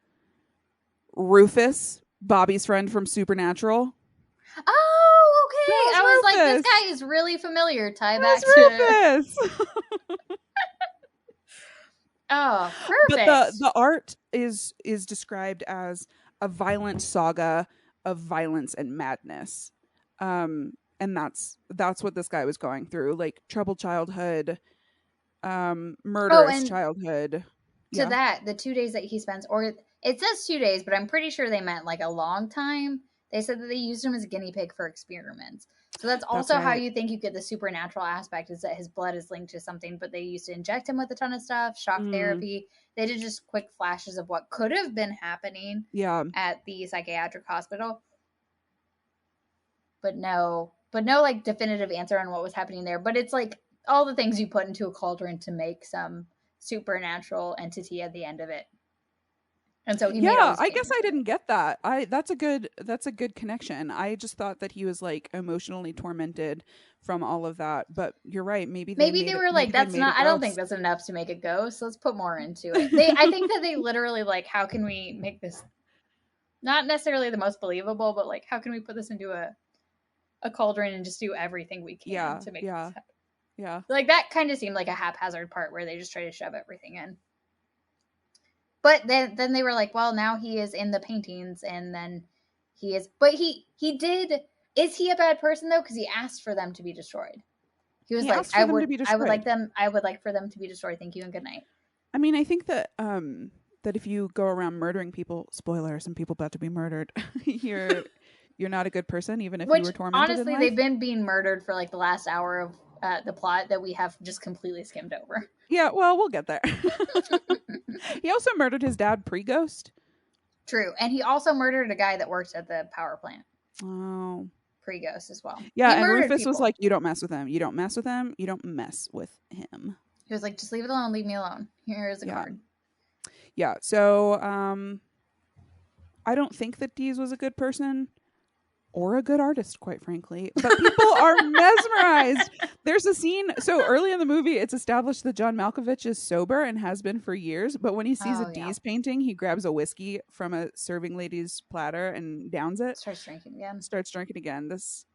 Rufus, Bobby's friend from Supernatural. Oh, okay. I was like, this Rufus. guy is really familiar. Tie back Rufus. Oh, perfect. But the art is described as a violent saga of violence and madness. And that's what this guy was going through, like troubled childhood, murderous childhood. To that, the 2 days that he spends, or it says 2 days, but I'm pretty sure they meant like a long time. They said that they used him as a guinea pig for experiments. So that's also how you think you get the supernatural aspect, is that his blood is linked to something, but they used to inject him with a ton of stuff, shock therapy. They did just quick flashes of what could have been happening at the psychiatric hospital. But no like definitive answer on what was happening there. But it's like all the things you put into a cauldron to make some supernatural entity at the end of it. And so he made all these I guess I didn't get that. That's a good connection. I just thought that he was like emotionally tormented from all of that. But you're right. Maybe they were like, that's not. I don't think that's enough to make a ghost. Let's put more into it. I think that they literally like, how can we make this not necessarily the most believable, but like, how can we put this into a cauldron and just do everything we can to make this happen? Yeah. Like that kind of seemed like a haphazard part where they just try to shove everything in. But then they were like, well, now he is in the paintings, and then he is. But he did. Is he a bad person though? Because he asked for them to be destroyed. He was like, I would like for them to be destroyed. Thank you and good night. I mean, I think that that if you go around murdering people, spoiler, some people about to be murdered, you're not a good person, even if you were tormented. Honestly, they've been being murdered for like the last hour of the plot that we have just completely skimmed over. Yeah, well, we'll get there. He also murdered his dad pre-Ghost. True, and he also murdered a guy that worked at the power plant. Oh, pre-Ghost as well. Yeah, and Rufus was like, "You don't mess with him. You don't mess with him. You don't mess with him." He was like, "Just leave it alone. Leave me alone. Here is a card." Yeah. So, I don't think that Dees was a good person or a good artist, quite frankly. But people are mesmerized. There's a scene. So early in the movie, it's established that John Malkovich is sober and has been for years. But when he sees a Dees painting, he grabs a whiskey from a serving lady's platter and downs it. Starts drinking again. This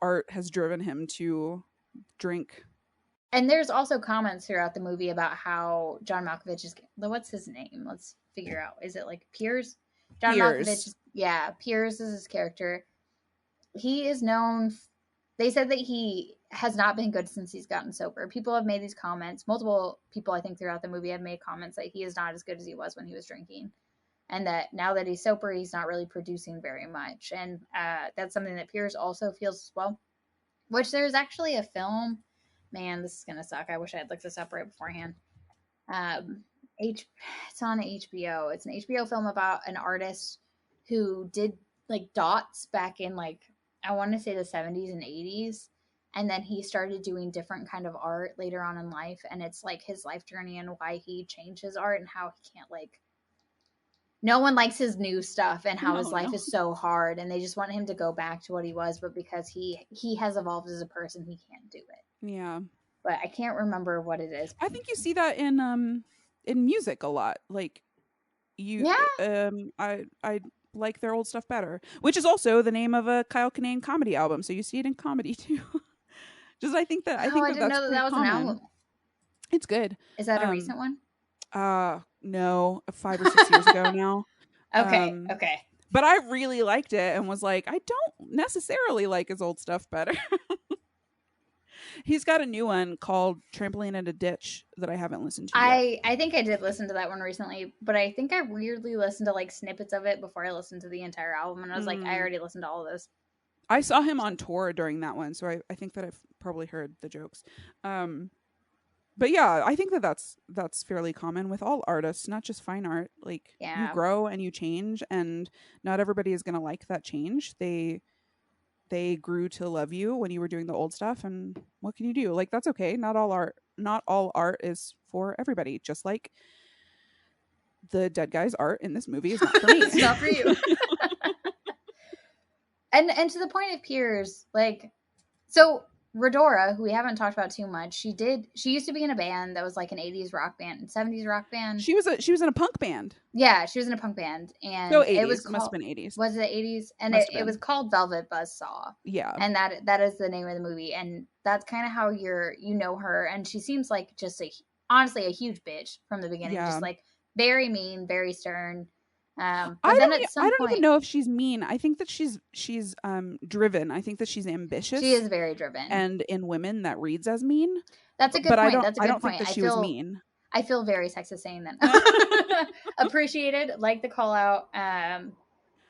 art has driven him to drink And there's also comments throughout the movie about how John Malkovich is, what's his name? Let's figure out. Is it like Piers? John Malkovich Piers. is, yeah, Piers is his character. He is known, they said that he has not been good since he's gotten sober. People have made these comments. Multiple people, I think, throughout the movie have made comments that he is not as good as he was when he was drinking. And that now that he's sober, he's not really producing very much. And that's something that Piers also feels as well. Which there's actually a film. Man, this is gonna suck. I wish I had looked this up right beforehand. Um, it's on HBO. It's an HBO film about an artist who did like dots back in like, I want to say the 70s and 80s, and then he started doing different kind of art later on in life, and it's like his life journey and why he changed his art and how he can't like, no one likes his new stuff and how his life is so hard, and they just want him to go back to what he was, but because he has evolved as a person, he can't do it. Yeah. But I can't remember what it is. I think you see that in music a lot. Like you I like their old stuff better, which is also the name of a Kyle Kinane comedy album, so you see it in comedy too. Just I think I didn't know that was common. an album. It's good. Is that a recent one? No, 5 or 6 years ago now. Okay. But I really liked it and was like, I don't necessarily like his old stuff better. He's got a new one called Trampoline in a Ditch that I haven't listened to yet. I think I did listen to that one recently, but I think I weirdly listened to like snippets of it before I listened to the entire album, and I was like, I already listened to all of this. I saw him on tour during that one, so I think that I've probably heard the jokes. But yeah, I think that's fairly common with all artists, not just fine art. Like you grow and you change, and not everybody is going to like that change. They grew to love you when you were doing the old stuff, and what can you do? Like that's okay. Not all art is for everybody. Just like the dead guy's art in this movie is not for me. It's not for you. and to the point of Piers, like, so Redora, who we haven't talked about too much, she used to be in a band that was like an 80s rock band, 70s rock band. She was in a punk band. Yeah, she was in a punk band, and so 80s, it was must have been 80s. Was it 80s? And it was called Velvet Buzzsaw. Yeah, and that is the name of the movie, and that's kind of how you know her, and she seems like just honestly a huge bitch from the beginning, just like very mean, very stern. But I don't even know if she's mean. I think that she's driven. I think that she's ambitious. She is very driven. And in women, that reads as mean. That's a good point. I don't think that she was mean. I feel very sexist saying that. Appreciated, like the call out.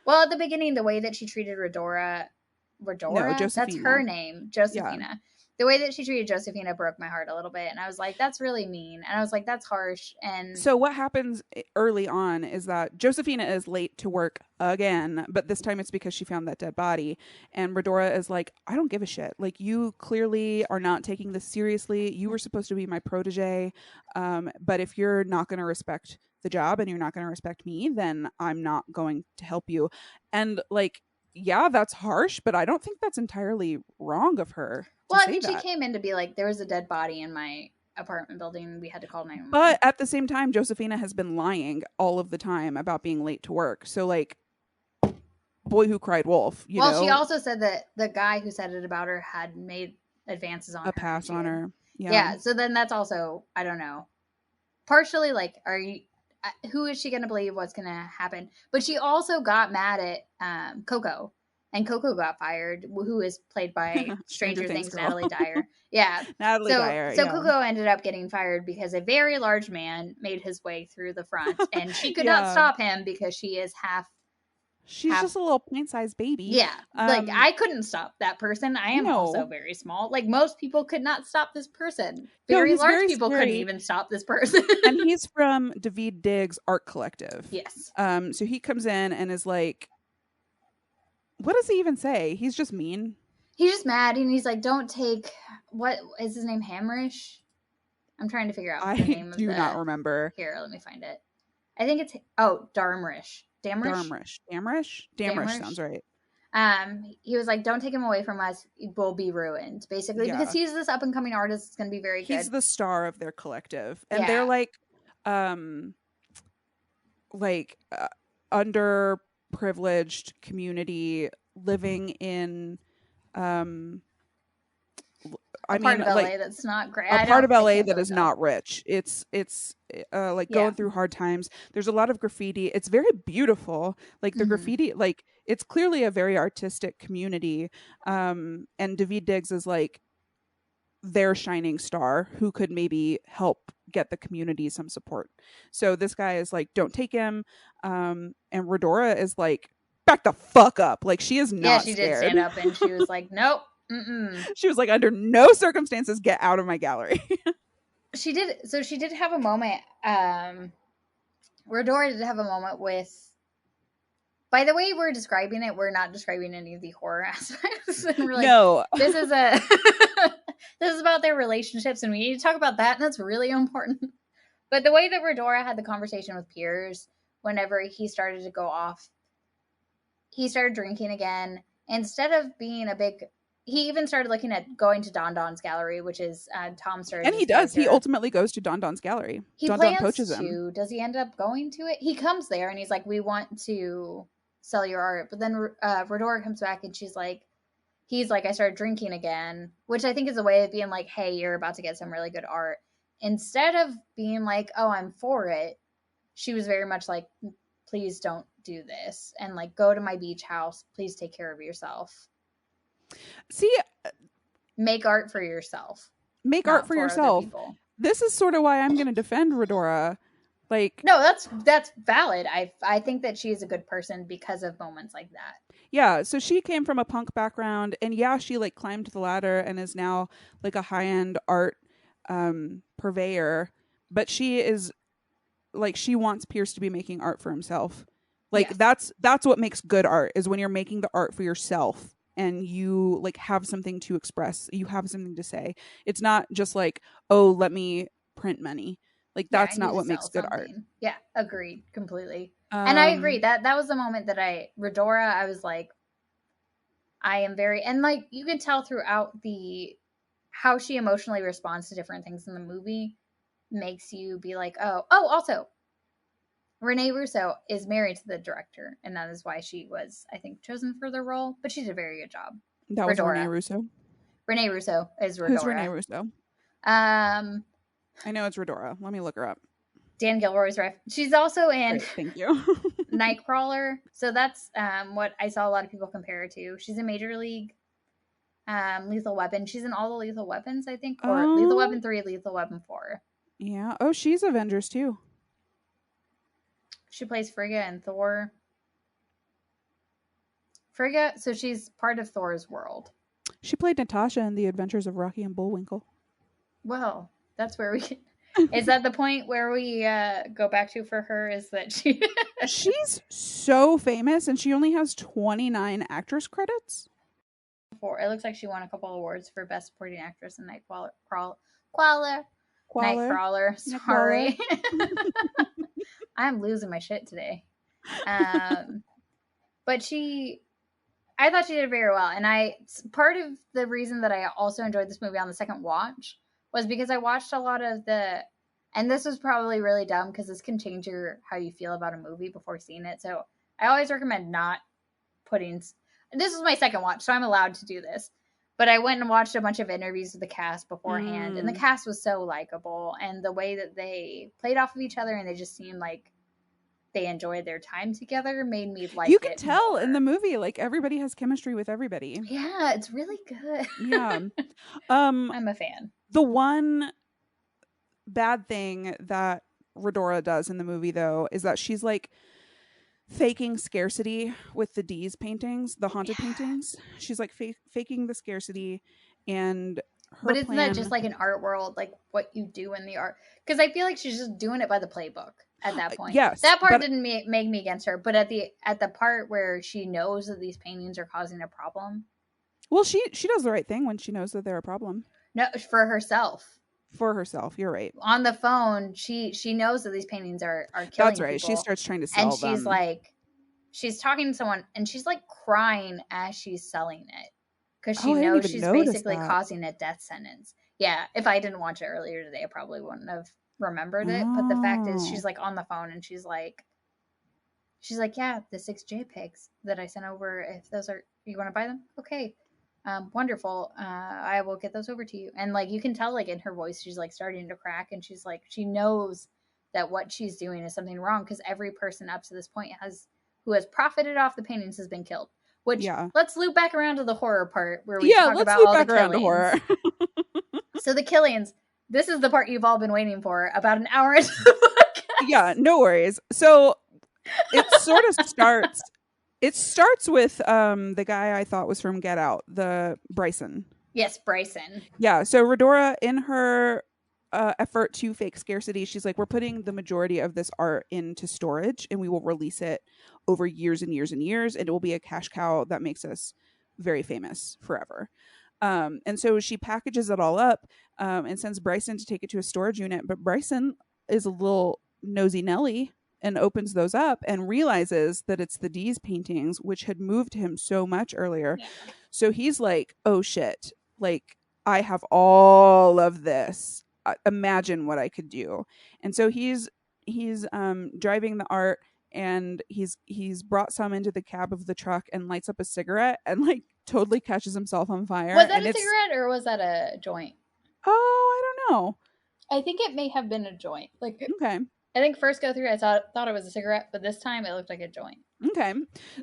Well, at the beginning, the way that she treated Redora, that's her name, Josephina. Yeah. The way that she treated Josephina broke my heart a little bit, and I was like, that's really mean, and I was like, that's harsh. And so what happens early on is that Josephina is late to work again, but this time it's because she found that dead body, and Redora is like, I don't give a shit. Like, you clearly are not taking this seriously. You were supposed to be my protege, but if you're not going to respect the job and you're not going to respect me, then I'm not going to help you. And like, yeah, that's harsh, but I don't think that's entirely wrong of her. Well, I mean, she came in to be like, there was a dead body in my apartment building. We had to call 911. But at the same time, Josephina has been lying all of the time about being late to work. So, like, boy who cried wolf, you know? She also said that the guy who said it about her had made advances on her. A pass on her. Yeah. So then that's also, I don't know. Partially, like, who is she going to believe what's going to happen? But she also got mad at Coco. And Coco got fired, who is played by Stranger Things Natalie Dyer. Yeah. Natalie Dyer. So Coco ended up getting fired because a very large man made his way through the front. And she could not stop him because she is She's just a little pint-sized baby. Yeah. Like, I couldn't stop that person. I am also very small. Like, most people could not stop this person. Very large people couldn't even stop this person. And he's from David Diggs Art Collective. Yes. So he comes in and is like, what does he even say? He's just mean. He's just mad, and he's like, don't take, what is his name, Hamrish? I'm trying to figure out the name of do not remember. Here, let me find it. I think it's, Darmrish. Damrish sounds right. He was like, don't take him away from us, we'll be ruined, basically, because he's this up-and-coming artist that's going to be very good. He's the star of their collective, and they're like underprivileged community living in a part of LA that's not great. A part of LA that is not rich. It's like going through hard times. There's a lot of graffiti. It's very beautiful. Like the graffiti, like it's clearly a very artistic community. And Daveed Diggs is like their shining star who could maybe help get the community some support. So this guy is like, don't take him. And Redora is like, back the fuck up. Like she is not she scared. did stand up and she was like, nope. Mm-mm. She was like, under no circumstances get out of my gallery. She did. So she did have a moment. Redora did have a moment with. By the way we're describing it, we're not describing any of the horror aspects. And we're like, no, this is this is about their relationships, and we need to talk about that, and that's really important. But the way that Redora had the conversation with Piers, whenever he started to go off, he started drinking again. Instead of being a big, he even started looking at going to Don Don's gallery, which is Tom Sturridge's. And he does. He ultimately goes to Don Don's gallery. He Don plans poaches to. him. Does he end up going to it? He comes there and he's like, we want to sell your art. But then Redora comes back and he's like, I started drinking again, which I think is a way of being like, hey, you're about to get some really good art. Instead of being like, oh, I'm for it, she was very much like, please don't do this. And like, go to my beach house. Please take care of yourself. See, make art for yourself. Make art for yourself. This is sort of why I'm going to defend Redora. Like, no, that's valid. I think that she is a good person because of moments like that. Yeah, so she came from a punk background, and yeah, she like climbed the ladder and is now like a high-end art purveyor, but she is like, she wants Pierce to be making art for himself. Like, yes. That's what makes good art, is when you're making the art for yourself and you like have something to express, you have something to say. It's not just like, oh, let me print money. Like, that's not what makes good art. Yeah, agreed completely. And I agree that was the moment that Redora, I was like, I am very, and like you can tell throughout how she emotionally responds to different things in the movie makes you be like, oh, also Rene Russo is married to the director, and that is why she was, I think, chosen for the role, but she did a very good job. That was Rene Russo. Rene Russo is Redora. Who's Rene Russo? I know it's Redora. Let me look her up. Dan Gilroy's wife. She's also in. Great, thank you. Nightcrawler. So that's what I saw a lot of people compare her to. She's in Major League, Lethal Weapon. She's in all the Lethal Weapons, I think, or Lethal Weapon 3, Lethal Weapon 4. Yeah. Oh, she's Avengers too. She plays Frigga in Thor. Frigga, so she's part of Thor's world. She played Natasha in The Adventures of Rocky and Bullwinkle. Well, that's where we can. Is that the point where we go back to for her? Is that she's so famous and she only has 29 actress credits? It looks like she won a couple awards for Best Supporting Actress in Nightcrawler. Sorry. I'm losing my shit today. But I thought she did very well. And part of the reason that I also enjoyed this movie on the second watch was because I watched a lot of and this was probably really dumb because this can change how you feel about a movie before seeing it. So I always recommend not putting, this was my second watch, so I'm allowed to do this. But I went and watched a bunch of interviews with the cast beforehand, and the cast was so likable, and the way that they played off of each other and they just seemed like they enjoyed their time together made me like it. You can tell more in the movie, like everybody has chemistry with everybody. Yeah, it's really good. Yeah. I'm a fan. The one bad thing that Redora does in the movie, though, is that she's like faking scarcity with the D's paintings, the haunted paintings. She's like faking the scarcity, and but isn't that just like an art world, like what you do in the art? Because I feel like she's just doing it by the playbook at that point. Yes, that part didn't make me against her, but at the part where she knows that these paintings are causing a problem. Well, she does the right thing when she knows that they're a problem. No, for herself. For herself, you're right. On the phone, she knows that these paintings are killing That's right. people. She starts trying to sell them. And she's like, she's talking to someone, and she's like crying as she's selling it. Because she knows she's basically causing a death sentence. Yeah, if I didn't watch it earlier today, I probably wouldn't have remembered it. But the fact is, she's like on the phone, and she's like, yeah, the 6 JPEGs that I sent over, if those are, you want to buy them? Okay. Wonderful. I will get those over to you. And like you can tell, like in her voice, she's like starting to crack, and she's like she knows that what she's doing is something wrong because every person up to this point who has profited off the paintings has been killed. Which let's loop back around to the horror part where we talk about all the killings. So the killings. This is the part you've all been waiting for. About an hour into the podcast. Yeah, no worries. So it sort of starts. It starts with the guy I thought was from Get Out, the Bryson. Yes, Bryson. Yeah. So Redora, in her effort to fake scarcity, she's like, we're putting the majority of this art into storage, and we will release it over years and years and years, and it will be a cash cow that makes us very famous forever. And so she packages it all up and sends Bryson to take it to a storage unit. But Bryson is a little nosy Nelly and opens those up and realizes that it's the Dee's paintings, which had moved him so much earlier. Yeah. So he's like, oh shit, like I have all of this. Imagine what I could do. And so he's driving the art, and he's brought some into the cab of the truck and lights up a cigarette and like totally catches himself on fire. Was that a cigarette or was that a joint? Oh, I don't know. I think it may have been a joint. Like, okay. I think first go through, I thought it was a cigarette, but this time it looked like a joint. Okay.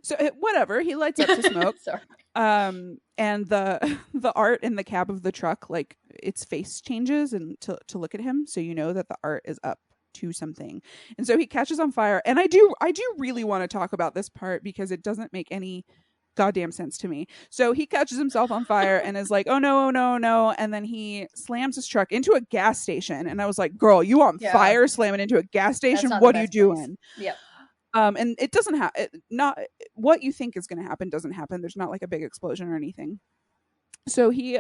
So whatever, he lights up to smoke. Sorry. And the art in the cab of the truck, like its face changes and to look at him, so you know that the art is up to something. And so he catches on fire, and I do really want to talk about this part because it doesn't make any goddamn sense to me. So he catches himself on fire and is like, oh no, oh no, oh no, and then he slams his truck into a gas station, and I was like, girl, you on fire slamming into a gas station? What are you doing? Yeah. And it doesn't not what you think is going to happen doesn't happen. There's not like a big explosion or anything. So he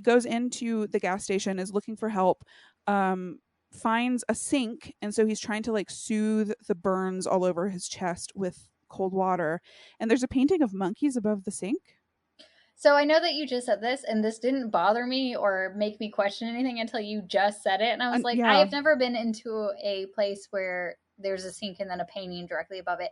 goes into the gas station, is looking for help, finds a sink, and so he's trying to like soothe the burns all over his chest with cold water, and there's a painting of monkeys above the sink. So I know that you just said this, and this didn't bother me or make me question anything until you just said it, and I was like, I have never been into a place where there's a sink and then a painting directly above it.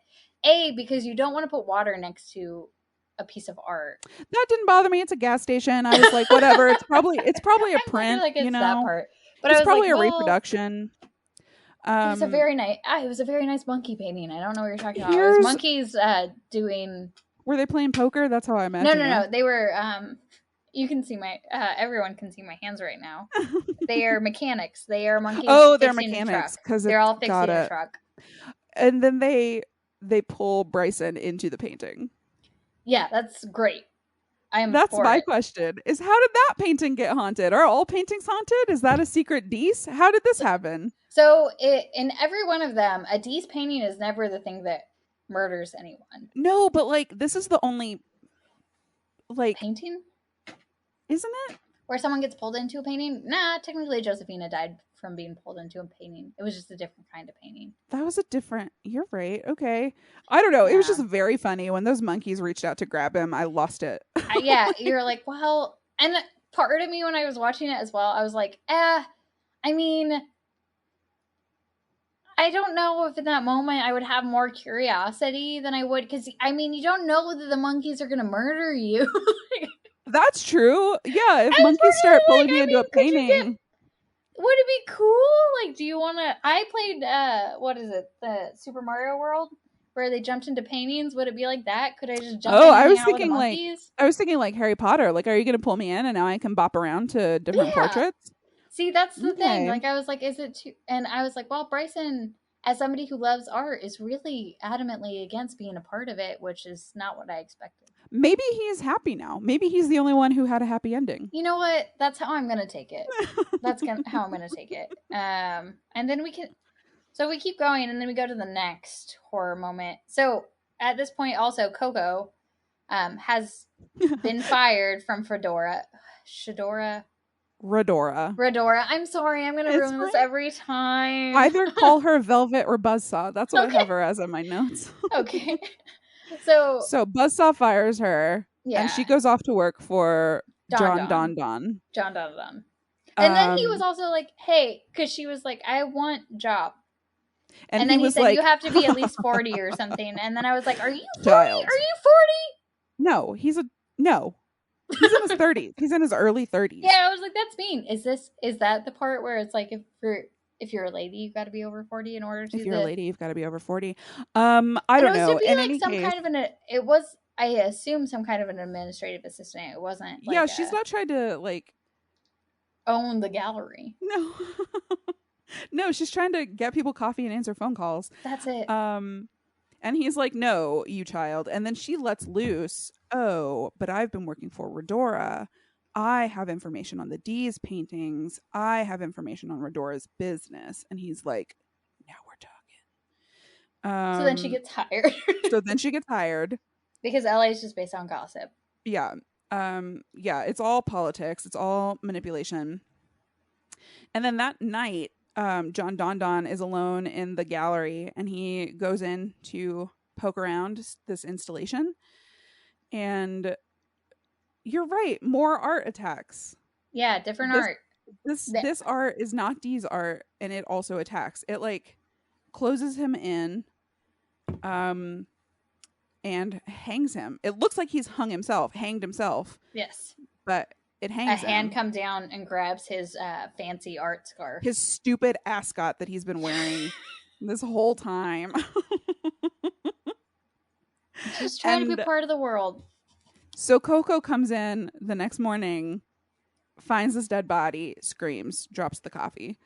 Because you don't want to put water next to a piece of art. That didn't bother me. It's a gas station. I was like, whatever. It's probably a print. Like it's you know, that part. But it's probably like, a reproduction. It was a very nice. It was a very nice monkey painting. I don't know what you're talking about. It was monkeys doing. Were they playing poker? That's how I imagine. No. They were. You can see my. Everyone can see my hands right now. They are mechanics. They are monkeys. Oh, they're mechanics because they're all fixing a truck. And then they pull Bryson into the painting. Yeah, that's great. That's my question. Is how did that painting get haunted? Are all paintings haunted? Is that a secret Dees? How did this happen? So in every one of them, a Dees painting is never the thing that murders anyone. No, but like this is the only like painting, isn't it? Where someone gets pulled into a painting? Nah, technically Josephina died from being pulled into a painting. It was just a different kind of painting. That was a different. You're right. Okay. I don't know. Yeah. It was just very funny when those monkeys reached out to grab him. I lost it. Yeah, you're like, well, and part of me when I was watching it as well, I was like, I mean, I don't know if in that moment I would have more curiosity than I would, because I mean, you don't know whether the monkeys are going to murder you. That's true. Yeah, if monkeys start pulling you into a painting. Would it be cool? Like, do you want to? I played, what is it? The Super Mario World, where they jumped into paintings. Would it be like that? Could I just jump? Oh, I was thinking like Harry Potter. Like, are you going to pull me in and now I can bop around to different portraits? See, that's the thing. Like, I was like, is it too? And I was like, well, Bryson, as somebody who loves art, is really adamantly against being a part of it, which is not what I expected. Maybe he's happy now. Maybe he's the only one who had a happy ending. You know what? That's how I'm going to take it. That's how I'm going to take it. And then we keep going, and then we go to the next horror moment. So at this point, also, Coco has been fired from Redora. I'm sorry. I'm going to ruin this every time. Either call her Velvet or Buzzsaw. That's what I have her as in my notes. Okay. So Buzzsaw fires her, and she goes off to work for John Don. And then he was also like, hey, because she was like, I want job. And then he said, like, you have to be at least 40 or something. And then I was like, are you 40? Child. Are you 40? No, no. He's in his 30s. He's in his early 30s. Yeah, I was like, that's mean. Is that the part where it's like if you're a lady, you've got to be over 40 in order to If you're a lady, you've got to be over 40. I and don't it was know. to be In like any some case, kind of it was, I assume, some kind of an administrative assistant. It wasn't like yeah, she's not trying to like own the gallery. No. No, she's trying to get people coffee and answer phone calls. That's it. And he's like, "No, you child." And then she lets loose, "Oh, but I've been working for Redora. I have information on the D's paintings. I have information on Redora's business." And he's like, "Now we're talking." So then she gets hired. So then she gets hired. Because LA is just based on gossip. Yeah. Yeah, it's all politics. It's all manipulation. And then that night, John Don Don is alone in the gallery, and he goes in to poke around this installation. And you're right, more art attacks. Yeah, different art. This art is not Dee's art, and it also attacks. It like closes him in, and hangs him. It looks like he's hanged himself. Yes, but it hangs. A hand comes down and grabs his fancy art scarf. His stupid ascot that he's been wearing this whole time. Just trying to be part of the world. So Coco comes in the next morning, finds this dead body, screams, drops the coffee.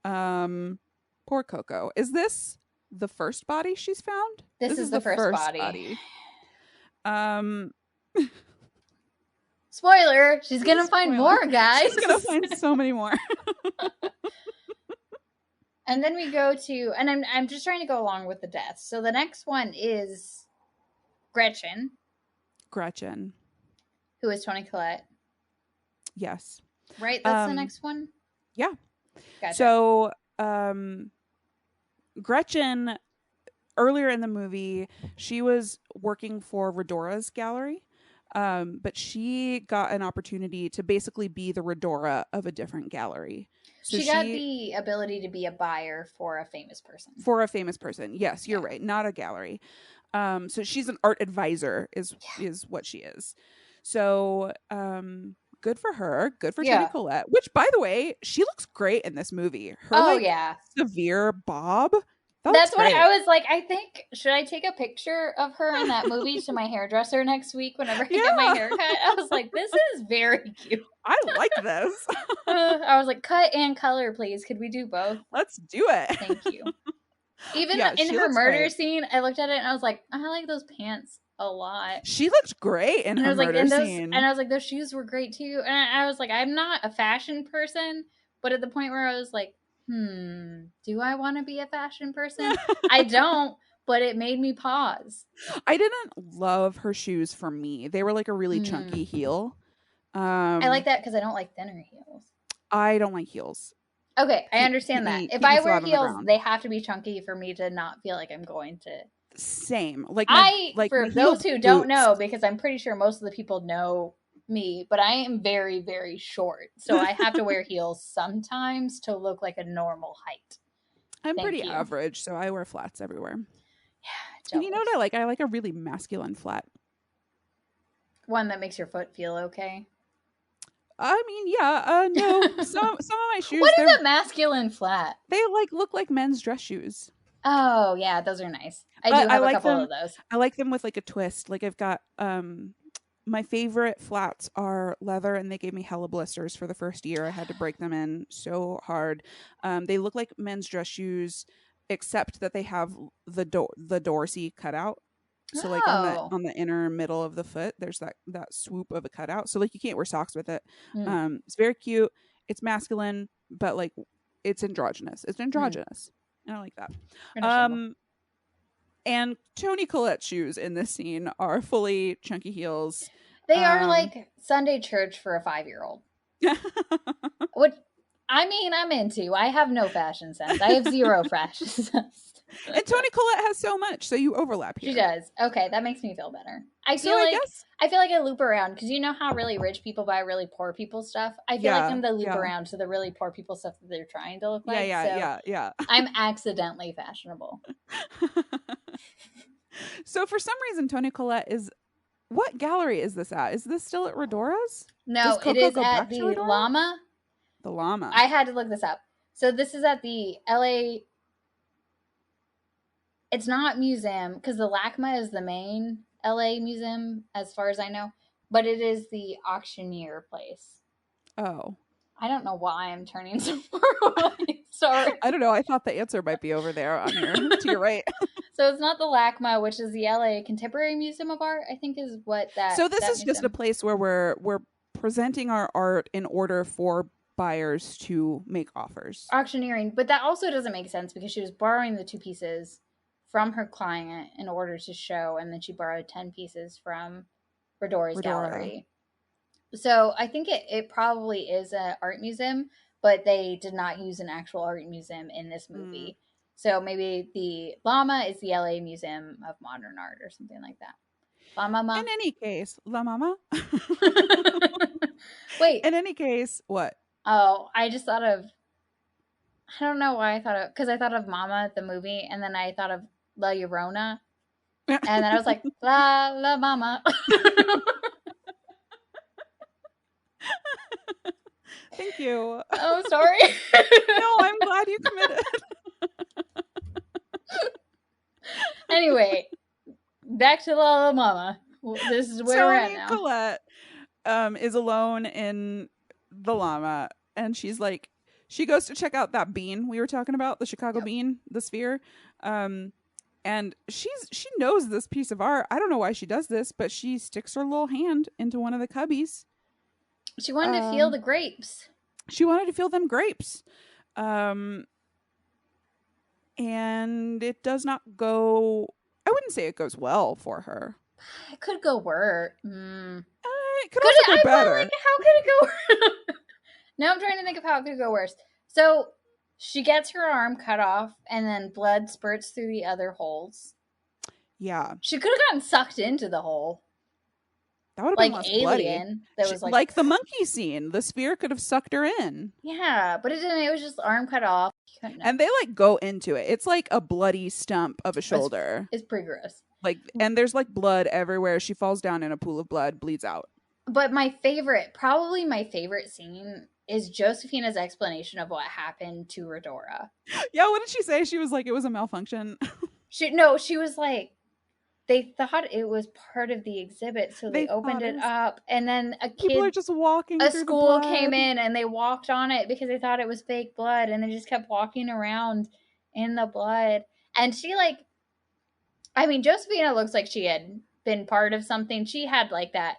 Poor Coco. Is this the first body she's found? This is the first body. Spoiler, she's gonna find more, guys. She's gonna find so many more. And then we go to, and I'm just trying to go along with the deaths. So the next one is Gretchen. Who is Toni Collette. Yes. Right? That's the next one? Yeah. Gotcha. So Gretchen, earlier in the movie, she was working for Redora's gallery. But she got an opportunity to basically be the Redora of a different gallery. So she got the ability to be a buyer for a famous person. Yes, you're right. Not a gallery. So she's an art advisor is what she is. So good for her. Good for Toni Collette. Which, by the way, she looks great in this movie. Her severe bob. That's what I was like. I think, should I take a picture of her in that movie to my hairdresser next week whenever I get my haircut? I was like, this is very cute. I like this. I was like, cut and color, please. Could we do both? Let's do it. Thank you. Even in her murder scene, I looked at it and I was like, I like those pants a lot. She looked great in her murder scene. And I was like, those shoes were great too. And I was like, I'm not a fashion person, but at the point where I was like, do I want to be a fashion person? I don't, but it made me pause. I didn't love her shoes for me. They were like a really chunky heel. I like that because I don't like thinner heels. I don't like heels. Okay, I understand that. If I wear heels, they have to be chunky for me to not feel like I'm going to. Same. For those who don't know, because I'm pretty sure most of the people know me, but I am very, very short. So I have to wear heels sometimes to look like a normal height. I'm pretty average, so I wear flats everywhere. Yeah. And you know what I like? I like a really masculine flat. One that makes your foot feel okay. I mean, yeah, no. Some of my shoes. What is a masculine flat? They look like men's dress shoes. Oh yeah, those are nice. I do have a couple of those. I like them with like a twist. Like I've got my favorite flats are leather, and they gave me hella blisters for the first year. I had to break them in so hard. They look like men's dress shoes, except that they have the dorsey cut out. So like on the inner middle of the foot, there's that swoop of a cutout. So like you can't wear socks with it. It's very cute. It's masculine, but like it's androgynous. And I like that. And Toni Collette's shoes in this scene are fully chunky heels. They are like Sunday church for a 5-year-old. Which, I mean, I'm into. I have no fashion sense. I have zero fashion sense. And Toni Collette has so much, so you overlap here. She does. Okay, that makes me feel better. I feel like I loop around because you know how really rich people buy really poor people stuff. I feel like I'm the loop around to the really poor people stuff that they're trying to look like. Yeah. I'm accidentally fashionable. So for some reason, Toni Collette What gallery is this at? Is this still at Redora's? No, Does it Coco is go at back to the Redora? Llama. The Llama. I had to look this up. So this is at the LA. It's not museum because the LACMA is the main LA museum, as far as I know, but it is the auctioneer place. Oh. I don't know why I'm turning so far away. Sorry. I don't know. I thought the answer might be over there on your to your right. So it's not the LACMA, which is the LA Contemporary Museum of Art, I think is what that. So this that is just a place where we're presenting our art in order for buyers to make offers. Auctioneering, but that also doesn't make sense because she was borrowing the 2 pieces from her client in order to show, and then she borrowed 10 pieces from Redora's gallery. So I think it probably is an art museum, but they did not use an actual art museum in this movie. So maybe the Llama is the LA Museum of Modern Art or something like that. La Mama? In any case, La Mama? Wait. In any case, what? Oh, I just thought of, I don't know why I thought of, because I thought of Mama, the movie, and then I thought of La Llorona. And then I was like, La Mama. Thank you. Oh, sorry. No, I'm glad you committed. Anyway, back to La Mama. This is where we're at now. Colette is alone in the Llama, and she's like, she goes to check out that bean we were talking about, the Chicago bean, the sphere. And she knows this piece of art. I don't know why she does this, but she sticks her little hand into one of the cubbies. She wanted to feel the grapes. She wanted to feel them grapes. And it does not go, I wouldn't say it goes well for her. It could go worse. It could also go better. Like, how could it go worse? Now I'm trying to think of how it could go worse. So she gets her arm cut off, and then blood spurts through the other holes. Yeah. She could have gotten sucked into the hole. That would have been less Alien. bloody. That was like the monkey scene. The sphere could have sucked her in. Yeah, but it didn't. It was just arm cut off. And they like go into it. It's like a bloody stump of a shoulder. It's pretty gross. Like, and there's like blood everywhere. She falls down in a pool of blood, bleeds out. But probably my favorite scene is Josefina's explanation of what happened to Redora. Yeah, what did she say? She was like, it was a malfunction. She was like, they thought it was part of the exhibit, so they opened it up, and then people are just walking. A school came in and they walked on it because they thought it was fake blood, and they just kept walking around in the blood. And she Josefina looks like she had been part of something. She had like that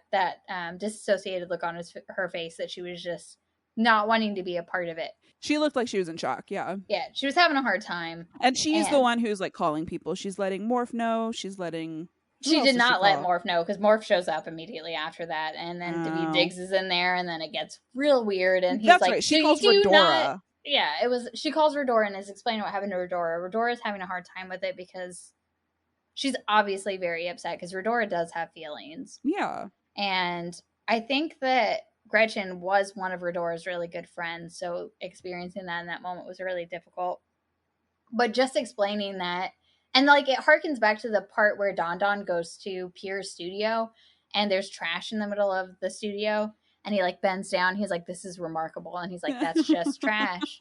disassociated look on her face that she was just not wanting to be a part of it. She looked like she was in shock. Yeah. Yeah. She was having a hard time. And she's the one who's like calling people. She's letting Morph know. She did not let Morph know, because Morph shows up immediately after that. And then Daveed Diggs is in there, and then it gets real weird. And he's like, she calls Redora. She calls Redora and is explaining what happened to Redora. Redora is having a hard time with it because she's obviously very upset, because Redora does have feelings. Yeah. And I think that Gretchen was one of Redora's really good friends, so experiencing that in that moment was really difficult. But just explaining that, and like it harkens back to the part where Don Don goes to Pierre's studio, and there's trash in the middle of the studio, and he like bends down. He's like, "This is remarkable," and he's like, "That's just trash."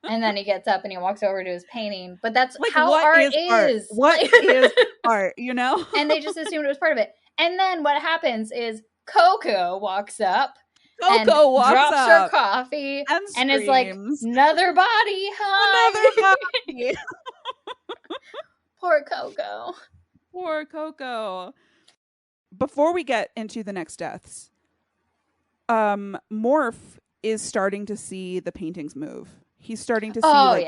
And then he gets up and he walks over to his painting. But that's like, how art is. What is art, you know? And they just assumed it was part of it. And then what happens is Coco walks up. Drops her coffee and is like, another body, hi. Another body. Poor Coco. Poor Coco. Before we get into the next deaths, Morph is starting to see the paintings move. He's starting to see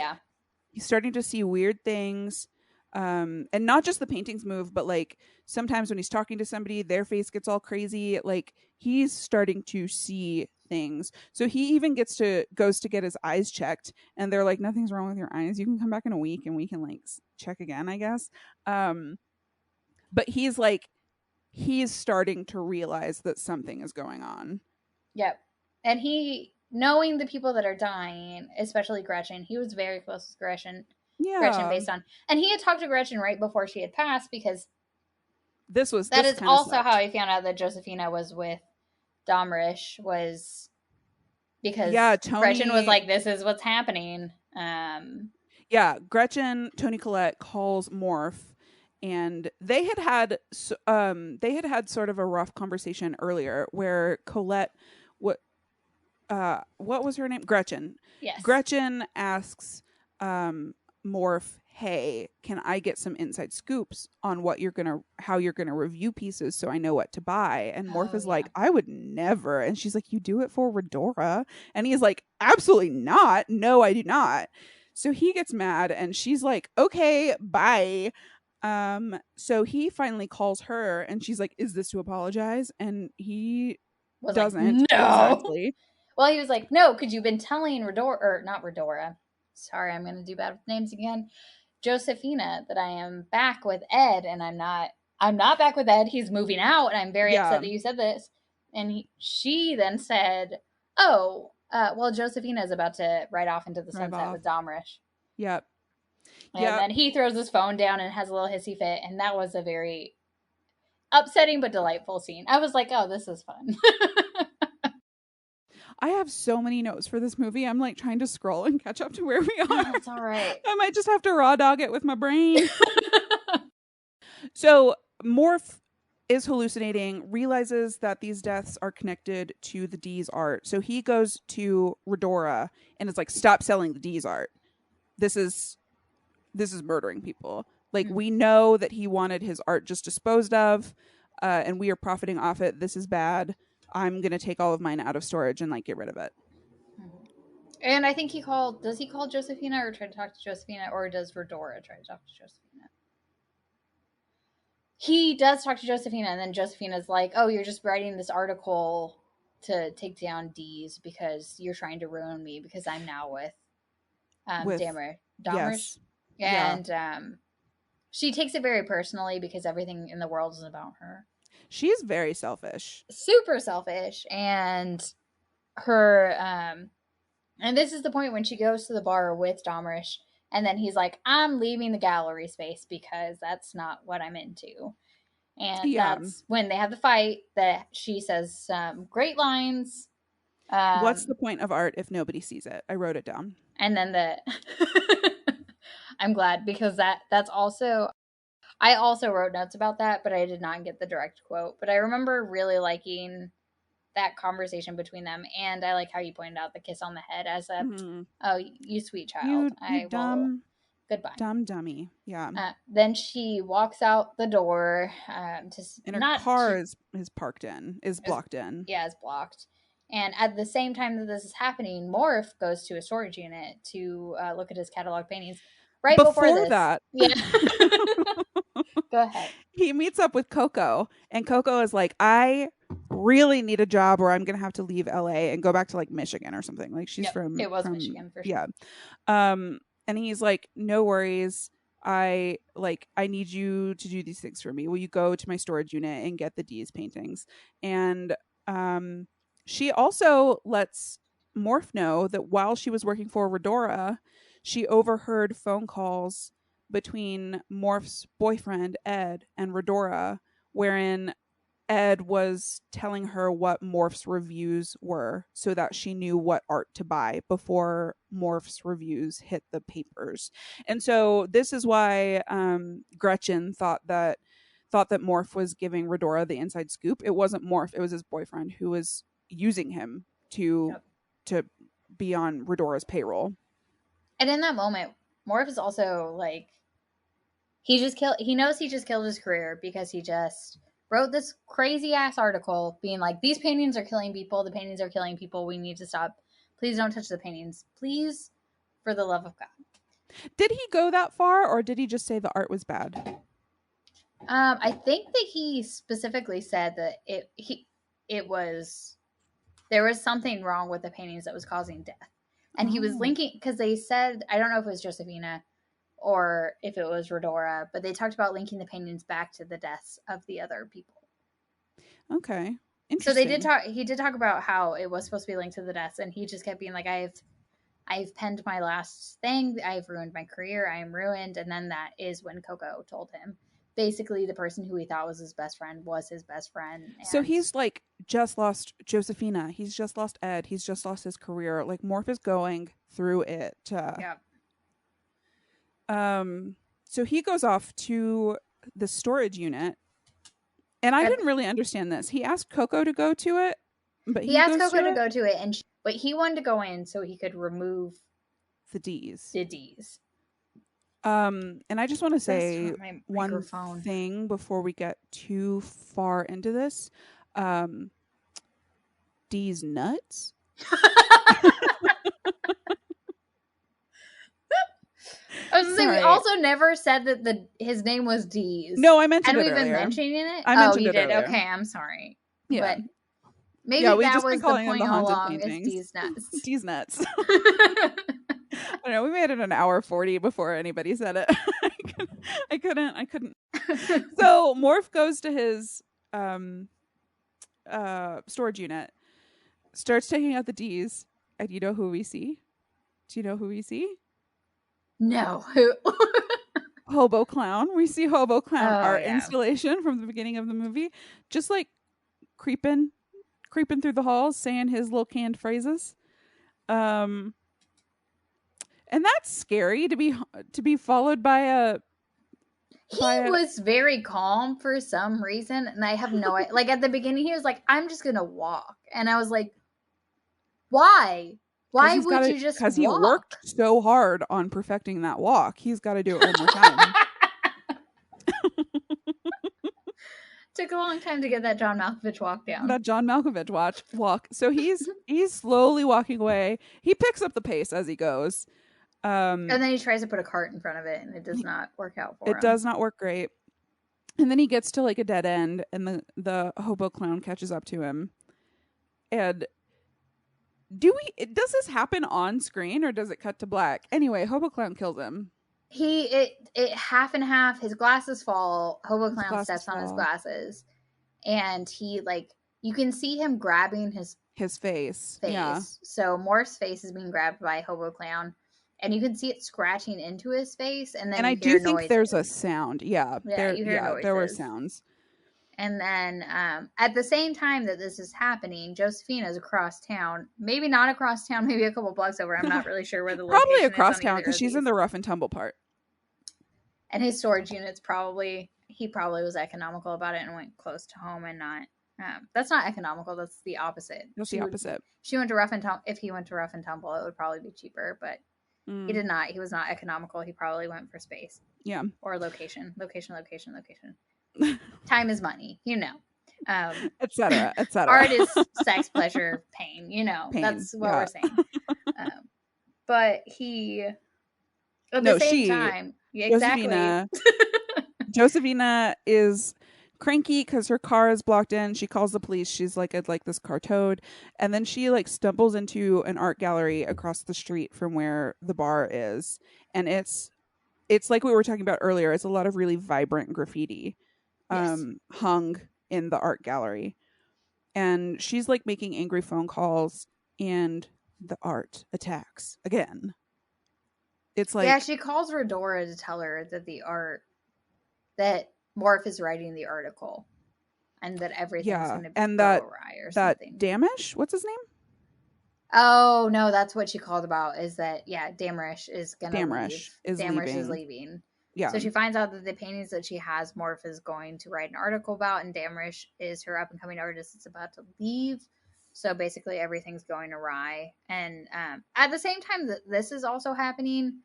he's starting to see weird things. And not just the paintings move, but like sometimes when he's talking to somebody, their face gets all crazy. Like he's starting to see things. So he even goes to get his eyes checked, and they're like, nothing's wrong with your eyes. You can come back in a week and we can like check again, I guess. But he's starting to realize that something is going on. Yep. And knowing the people that are dying, especially Gretchen, he was very close with Gretchen. Yeah. Gretchen based on, and he had talked to Gretchen right before she had passed, because this was That this is kind of also sucked. how I found out that Josefina was with Domrish, was Yeah, because Gretchen was Tony. like, "This is what's happening." Yeah, Gretchen, Tony Collette calls Morph, and they had had sort of a rough conversation earlier where Colette, what was her name? Gretchen. Yes. Gretchen asks Morph, "Hey, can I get some inside scoops on how you're gonna review pieces so I know what to buy?" And Morph Oh is yeah. like, "I would never." And she's like, "You do it for Redora?" And he's like, "Absolutely not. No, I do not." So he gets mad, and she's like, "Okay, bye." So he finally calls her, and she's like, "Is this to apologize?" And he Was like, doesn't no. exactly. Well, he was like, no, because you've been telling Redora, or not Redora. Sorry, I'm going to do bad with names again. Josefina, that I am back with Ed, and I'm not. I'm not back with Ed. He's moving out, and I'm very upset Yeah, that you said this. And she then said, "Oh, well, Josefina is about to ride off into the drive sunset off. with Domrish." Yep. And Yep. then he throws his phone down and has a little hissy fit, and that was a very upsetting but delightful scene. I was like, "Oh, this is fun." I have so many notes for this movie. I'm like trying to scroll and catch up to where we are. No, it's all right. I might just have to raw dog it with my brain. So Morph is hallucinating, realizes that these deaths are connected to the D's art. So he goes to Redora and is like, "Stop selling the D's art. This is murdering people. Like, we know that he wanted his art just disposed of, and we are profiting off it. This is bad. I'm gonna take all of mine out of storage and like get rid of it." And I think he called. Does he call Josefina or try to talk to Josefina, or does Redora try to talk to Josefina? He does talk to Josefina, and then Josefina's like, "Oh, you're just writing this article to take down D's because you're trying to ruin me because I'm now with With Domrish." yes, yeah, And she takes it very personally because everything in the world is about her. she's very selfish. Super selfish, and her and this is the point when she goes to the bar with Domrish, and then he's like, "I'm leaving the gallery space because that's not what I'm into." And Yeah. that's when they have the fight that she says some great lines. What's the Um, point of art if nobody sees it? I wrote it down. and then the I'm glad because that's also I also wrote notes about that, but I did not get the direct quote. But I remember really liking that conversation between them, and I like how you pointed out the kiss on the head as a Mm-hmm. oh, you sweet child. You I will dumb goodbye. dummy. Yeah. Then she walks out the door to And her not car to is parked in, is blocked in. yeah, is blocked. And at the same time that this is happening, Morph goes to a storage unit to look at his catalog paintings. Right before Before this, that, yeah. Go ahead. he meets up with Coco, and Coco is like, "I really need a job or I'm gonna have to leave LA and go back to like Michigan or something." Like, she's Yep, from it was Michigan for sure. yeah. And he's like, "No worries. I need you to do these things for me. Will you go to my storage unit and get the D's paintings?" And um she also lets Morph know that while she was working for Redora, she overheard phone calls between Morph's boyfriend Ed and Redora, wherein Ed was telling her what Morph's reviews were so that she knew what art to buy before Morph's reviews hit the papers. And so this is why Gretchen thought that Morph was giving Redora the inside scoop. It wasn't Morph, it was his boyfriend who was using him to Yep. to be on Redora's payroll. And in that moment, Morph is also like he knows he just killed his career because he just wrote this crazy ass article being like, these paintings are killing people, the paintings are killing people, we need to stop. Please don't touch the paintings. Please, for the love of God. Did he go that far, or did he just say the art was bad? I think that he specifically said that it was there was something wrong with the paintings that was causing death. And he was Oh, linking because they said, I don't know if it was Josefina or if it was Redora, but they talked about linking the paintings back to the deaths of the other people. okay. So they did Interesting. talk. He did talk about how it was supposed to be linked to the deaths, and he just kept being like, I've penned my last thing. I've ruined my career. I am ruined." And then that is when Coco told him basically the person who he thought was his best friend was his best friend. And so he's like just lost Josephina. He's just lost Ed. He's just lost his career. Like Morph is going through it. yeah. So he goes off to the storage unit, and I didn't really understand this. He asked Coco to go to it, but he asked Coco to go to it, but he wanted to go in so he could remove the D's. The D's. And I just want to say one thing before we get too far into this. D's nuts. I was gonna say, we also never said that his name was D's. No, I mentioned it earlier. Had we been mentioning it? I mentioned you it did? earlier. Okay, I'm sorry. Yeah. But maybe that was the point all along, is D's nuts. D's nuts. I don't know, we made it an hour 40 before anybody said it. I couldn't. So Morph goes to his storage unit, starts taking out the D's, and you know who we see? Do you know who we see? No. Who? Hobo Clown. We see Hobo Clown, art installation from the beginning of the movie, just like creeping through the halls, saying his little canned phrases. And that's scary to be followed by a. He was very calm for some reason, and I have no idea. Like at the beginning, he was like, "I'm just gonna walk," and I was like, "Why? Why would you just walk?" Because he worked so hard on perfecting that walk. He's got to do it one more time. Took a long time to get that John Malkovich walk down. That John Malkovich walk. So he's slowly walking away. He picks up the pace as he goes. And then he tries to put a cart in front of it, and it does not work out for him. It does not work great. And then he gets to like a dead end, and the Hobo Clown catches up to him. And does this happen on screen, or does it cut to black? Anyway, Hobo Clown kills him. It half and half. His glasses fall. Hobo Clown steps on his glasses, and he you can see him grabbing his face. Yeah. So Morph's face is being grabbed by Hobo Clown, and you can see it scratching into his face. And then I do think there's a sound. Yeah. You hear noises. There were sounds. And then at the same time that this is happening, Josephina's across town. Maybe not across town, maybe a couple blocks over. I'm not really sure where the location probably is across town, because she's in the rough and tumble part. And his storage unit's he probably was economical about it and went close to home and not. That's not economical. That's the opposite. She went to rough and tumble. If he went to rough and tumble, it would probably be cheaper, but he did not. He was not economical. He probably went for space. Yeah. Or location. Time is money, etc. Art is sex, pleasure, pain, that's what we're saying. But he at the same time, exactly. Josephina is cranky because her car is blocked in. She calls the police. She's like this car towed, and then she stumbles into an art gallery across the street from where the bar is, and it's like we were talking about earlier. It's a lot of really vibrant graffiti hung in the art gallery, and she's making angry phone calls, and the art attacks again. It's she calls Redora to tell her that Morph is writing the article and that everything's going to go awry or something. That Damish, what's his name? Oh no, that's what she called about. Is that Damrish is going to leave. Damrish is leaving. Yeah. So she finds out that the paintings that she has, Morph is going to write an article about, and Damrish is her up and coming artist that's about to leave. So basically, everything's going awry. And at the same time that this is also happening,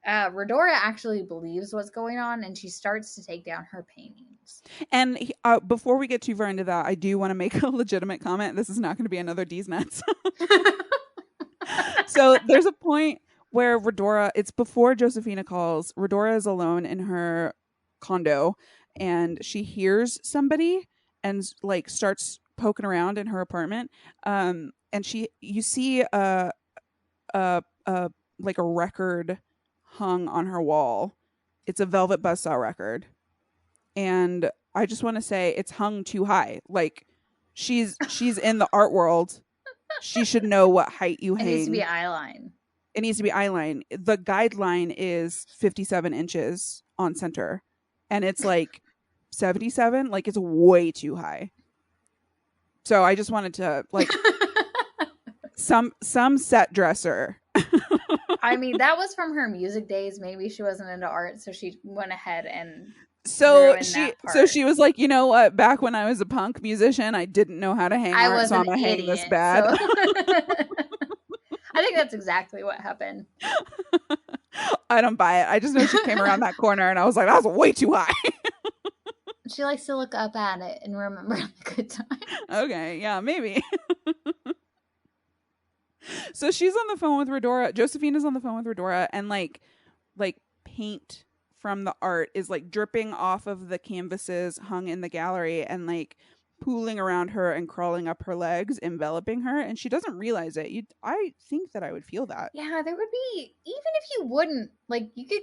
Redora actually believes what's going on, and she starts to take down her paintings. And before we get too far into that, I do want to make a legitimate comment. This is not going to be another D's nuts. So there's a point where it's before Josephina calls. Redora is alone in her condo, and she hears somebody and starts poking around in her apartment. And you see a record hung on her wall. It's a Velvet Buzzsaw record, and I just want to say it's hung too high. She's in the art world. She should know what height you hang. It needs to be eye line. It needs to be eye line. The guideline is 57 inches on center, and it's like 77. Like, it's way too high. So I just wanted to like some set dresser. I mean, that was from her music days. Maybe she wasn't into art, so she went ahead and she was like, you know what? Back when I was a punk musician, I didn't know how to hang art, so I'm gonna hang this bad. So I think that's exactly what happened. I don't buy it. I just know she came around that corner, and I was like, that was way too high. She likes to look up at it and remember the good times. Okay, yeah, maybe. So she's on the phone with Redora. Josephina's on the phone with Redora, and like paint from the art is like dripping off of the canvases hung in the gallery and like pooling around her and crawling up her legs, enveloping her, and she doesn't realize it. I think that I would feel that. Yeah, there would be, even if you wouldn't, like, you could,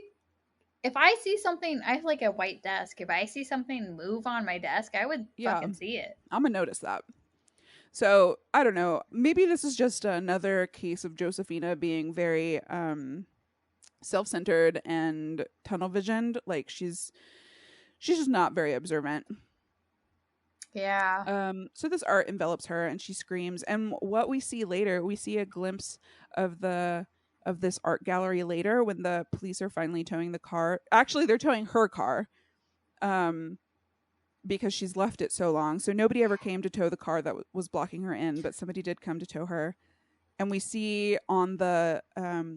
if I see something, I have like a white desk. If I see something move on my desk, I would fucking see it. I'm gonna notice that. So I don't know. Maybe this is just another case of Josephina being very self-centered and tunnel visioned. Like she's just not very observant. Yeah. So this art envelops her and she screams. And what we see later, we see a glimpse of this art gallery later when the police are finally towing the car. Actually, they're towing her car. Because she's left it so long. So nobody ever came to tow the car that was blocking her in, but somebody did come to tow her. And we see on the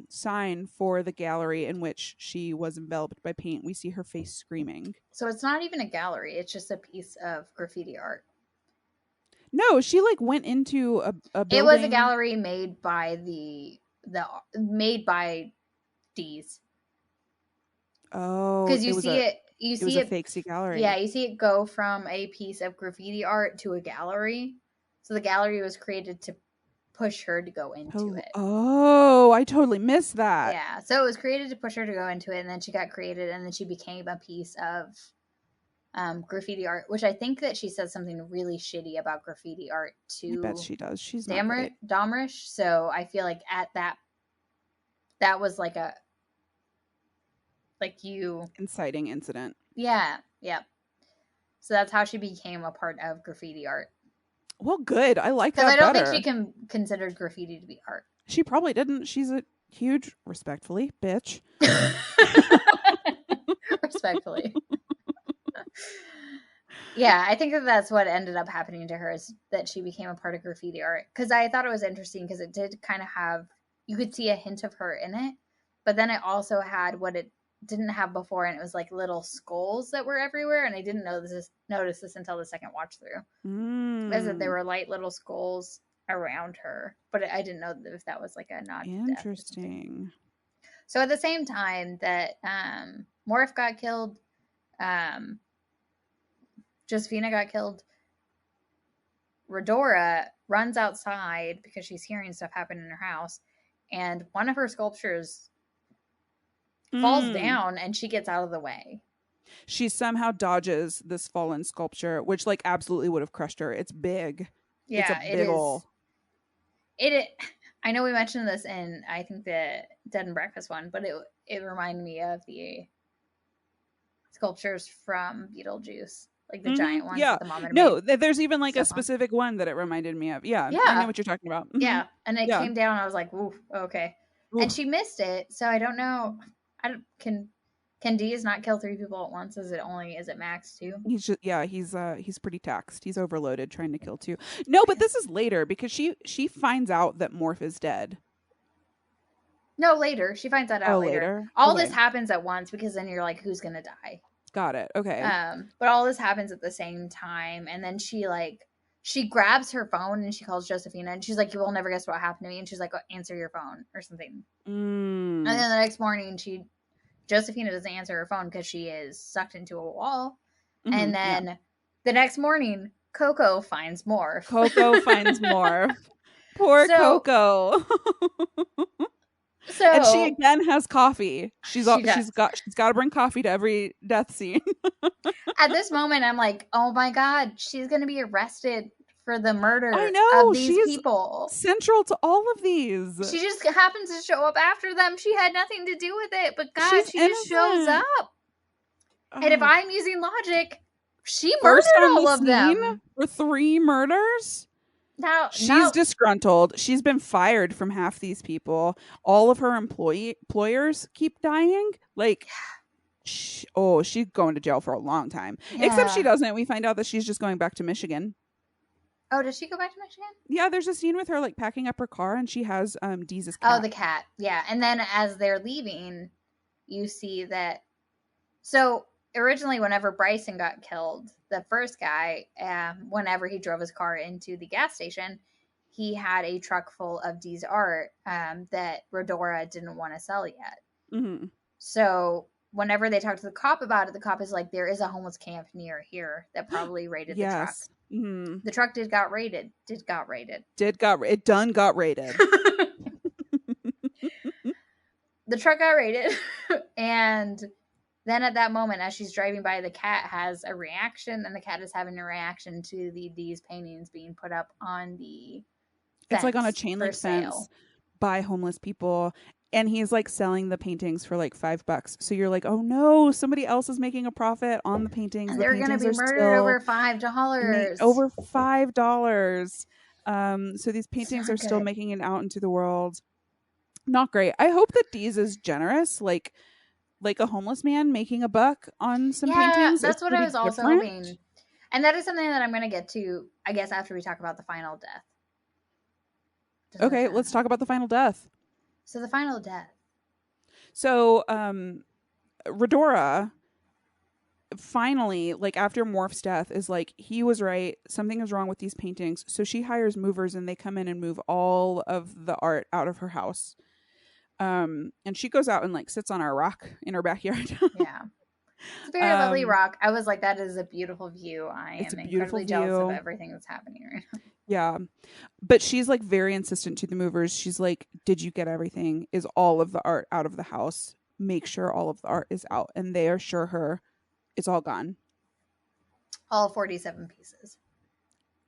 sign for the gallery in which she was enveloped by paint, we see her face screaming. So it's not even a gallery. It's just a piece of graffiti art. No, she like went into a building. It was a gallery made by made by D's. Oh, because you see it. You see it. A fake gallery. Yeah, you see it go from a piece of graffiti art to a gallery. So the gallery was created to push her to go into it. Oh, I totally missed that. Yeah, so it was created to push her to go into it, and then she got created, and then she became a piece of graffiti art, which I think that she says something really shitty about graffiti art to. I bet she does. She's Domrish. So I feel like at that was like a inciting incident. Yeah. So that's how she became a part of graffiti art. Well, good. I like that. Because I don't think she can consider graffiti to be art. She probably didn't. She's a huge, respectfully, bitch. Respectfully. Yeah, I think that's what ended up happening to her, is that she became a part of graffiti art. Because I thought it was interesting because it did kind of have, you could see a hint of her in it, but then it also had what it didn't have before, and it was like little skulls that were everywhere, and I didn't notice this until the second watch through. Is that there were light little skulls around her, but I didn't know if that was like a nod. Interesting. So at the same time that Morph got killed, Josephina got killed, Redora runs outside because she's hearing stuff happen in her house, and one of her sculptures falls down, and she gets out of the way. She somehow dodges this fallen sculpture, which like absolutely would have crushed her. It's big. Yeah, it's a big ol'. I know we mentioned this in, I think, the Dead and Breakfast one, but it reminded me of the sculptures from Beetlejuice, like the giant ones that the mom had made. There's even like a specific one that it reminded me of. Yeah, I know what you're talking about. Yeah, and it came down, and I was like, ooh, okay. Ooh. And she missed it, so I don't know. Can Deez not kill 3 people at once? Is it max 2? He's pretty taxed. He's overloaded trying to kill 2. No, but this is later because she finds out that Morph is dead. No, later. She finds that out later. All this happens at once because then you're like, who's gonna die? Got it. Okay. But all this happens at the same time, and then she grabs her phone and she calls Josephina, and she's like, you will never guess what happened to me. And she's like, answer your phone or something. And then the next morning Josephina doesn't answer her phone because she is sucked into a wall. And then the next morning, Coco finds Morph. Poor Coco. And she again has coffee. She's got to bring coffee to every death scene. At this moment, I'm like, oh my god, she's gonna be arrested for the murder of these people. Central to all of these. She just happens to show up after them. She had nothing to do with it, but God, she just shows up. And if I'm using logic, she first murdered on all the of scene them for 3 murders. She's disgruntled. She's been fired from half these people. All of her employers keep dying. Like, she's going to jail for a long time. Yeah. Except she doesn't. We find out that she's just going back to Michigan. Oh, does she go back to Michigan? Yeah, there's a scene with her like packing up her car, and she has Deeze's cat. Oh, the cat. Yeah, and then as they're leaving, you see that. So originally, whenever Bryson got killed, the first guy, whenever he drove his car into the gas station, he had a truck full of Dee's art that Rodora didn't want to sell yet. Mm-hmm. So whenever they talk to the cop about it, the cop is like, there is a homeless camp near here that probably raided the truck. Mm-hmm. The truck got raided. It got raided. The truck got raided. And then at that moment, as she's driving by, the cat has a reaction, and the cat is having a reaction to these paintings being put up on the fence. It's like on a chain link fence by homeless people. And he's like selling the paintings for like $5. So you're like, oh no, somebody else is making a profit on the paintings. And they're going to be murdered over $5. Over $5. So these paintings are still making it out into the world. Not great. I hope that Deez is generous, like a homeless man making a buck on some paintings. That's what I was also hoping. And that is something that I'm going to get to, I guess, after we talk about the final death. Okay, let's talk about the final death. So the final death. So, Rodora finally, like after Morph's death, is like, he was right. Something is wrong with these paintings. So she hires movers, and they come in and move all of the art out of her house. And she goes out and like sits on our rock in her backyard. Yeah. It's a very lovely rock. I was like, that is a beautiful view. I am incredibly jealous of everything that's happening right now. Yeah. But she's like very insistent to the movers. She's like, did you get everything? Is all of the art out of the house? Make sure all of the art is out. And they assure her it's all gone. All 47 pieces.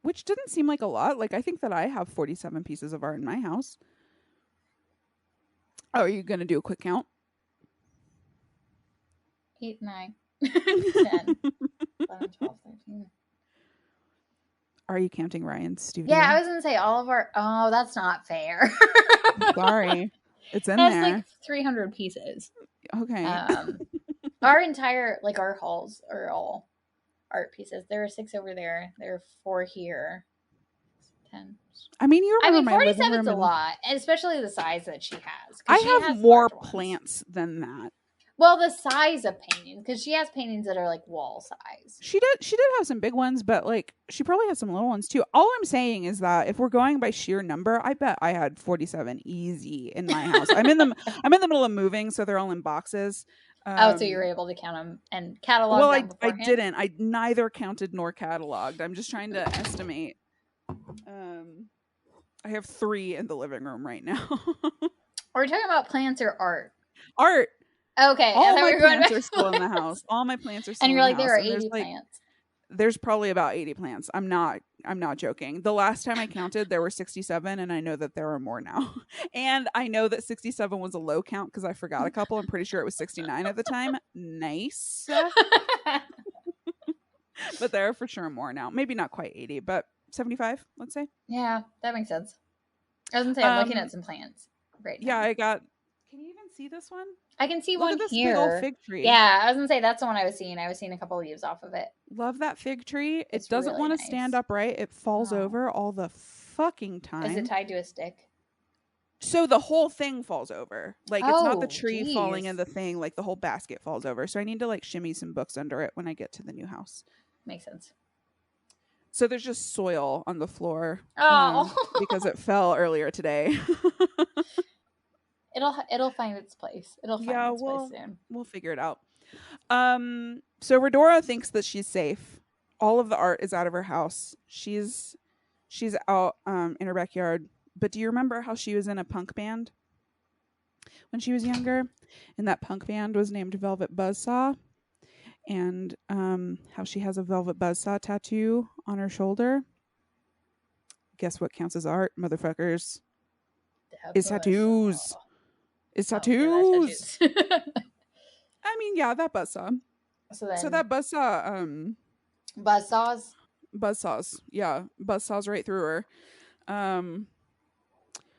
Which didn't seem like a lot. Like, I think that I have 47 pieces of art in my house. Oh, are you going to do a quick count? 8, 9, 10, 11, 12, 13. Are you counting Ryan's studio? Yeah, I was going to say all of our... Oh, that's not fair. Sorry. It's in there. That's like 300 pieces. Okay. Our entire... Like, our halls are all art pieces. There are 6 over there. There are 4 here. 10. I mean, you remember my living room. 47's a lot, especially the size that she has. I have more plants than that. Well, the size of paintings, because she has paintings that are like wall size. She did have some big ones, but like she probably has some little ones too. All I'm saying is that if we're going by sheer number, I bet I had 47 easy in my house. I'm in the middle of moving, so they're all in boxes. So you were able to count them and catalog them beforehand? I didn't. I neither counted nor cataloged. I'm just trying to estimate. I have 3 in the living room right now. Are we talking about plants or art? Art. Okay. All my plants are still in the house. All my plants are still in the house. And you're like, there are 80 plants. There's probably about 80 plants. I'm not joking. The last time I counted, there were 67, and I know that there are more now. And I know that 67 was a low count because I forgot a couple. I'm pretty sure it was 69 at the time. Nice. But there are for sure more now. Maybe not quite 80, but 75, let's say. Yeah, that makes sense. I was going to say, I'm looking at some plants right now. Yeah, I got... Can you even see this one? I can see Look one at this here. Big old fig tree. Yeah, I was going to say, that's the one I was seeing. I was seeing a couple of leaves off of it. Love that fig tree. It doesn't really want to stand upright. It falls over all the fucking time. Is it tied to a stick? So the whole thing falls over. Like, it's not the tree falling in the thing. Like, the whole basket falls over. So I need to, like, shimmy some books under it when I get to the new house. Makes sense. So there's just soil on the floor. Because it fell earlier today. It'll find its place. It'll find its place soon. We'll figure it out. So Rodora thinks that she's safe. All of the art is out of her house. She's out in her backyard. But do you remember how she was in a punk band when she was younger? And that punk band was named Velvet Buzzsaw. And how she has a Velvet Buzzsaw tattoo on her shoulder. Guess what counts as art, motherfuckers? It's tattoos. It's tattoos. I mean, yeah, that buzzsaw. So then, so that buzzsaw, buzzsaws. buzzsaws, yeah, buzzsaws right through her.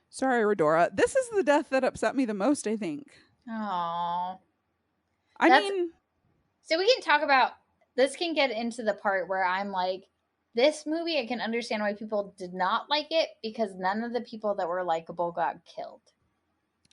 Sorry, Redora. This is the death that upset me the most, I think. Oh, I mean, so we can talk about this. Can get into the part where I'm like, this movie, I can understand why people did not like it because none of the people that were likable got killed.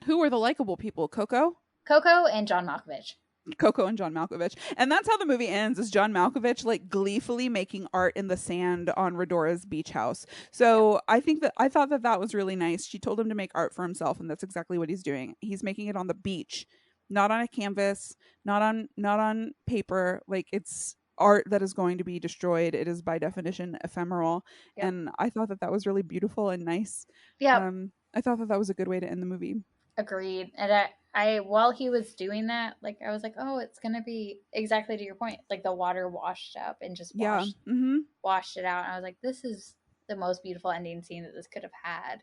who were the likable people? Coco and John Malkovich. Coco and John Malkovich. And that's how the movie ends, is John Malkovich like gleefully making art in the sand on Redora's beach house. So I thought that was really nice. She told him to make art for himself, and that's exactly what he's doing. He's making it on the beach, not on a canvas, not on paper. Like, it's art that is going to be destroyed. It is by definition ephemeral. Yep. And I thought that was really beautiful and nice. Yeah. I thought that was a good way to end the movie. Agreed. And I while he was doing that, like, I was like, oh, it's gonna be exactly to your point. Like, the water washed up and just washed it out. And I was like, this is the most beautiful ending scene that this could have had.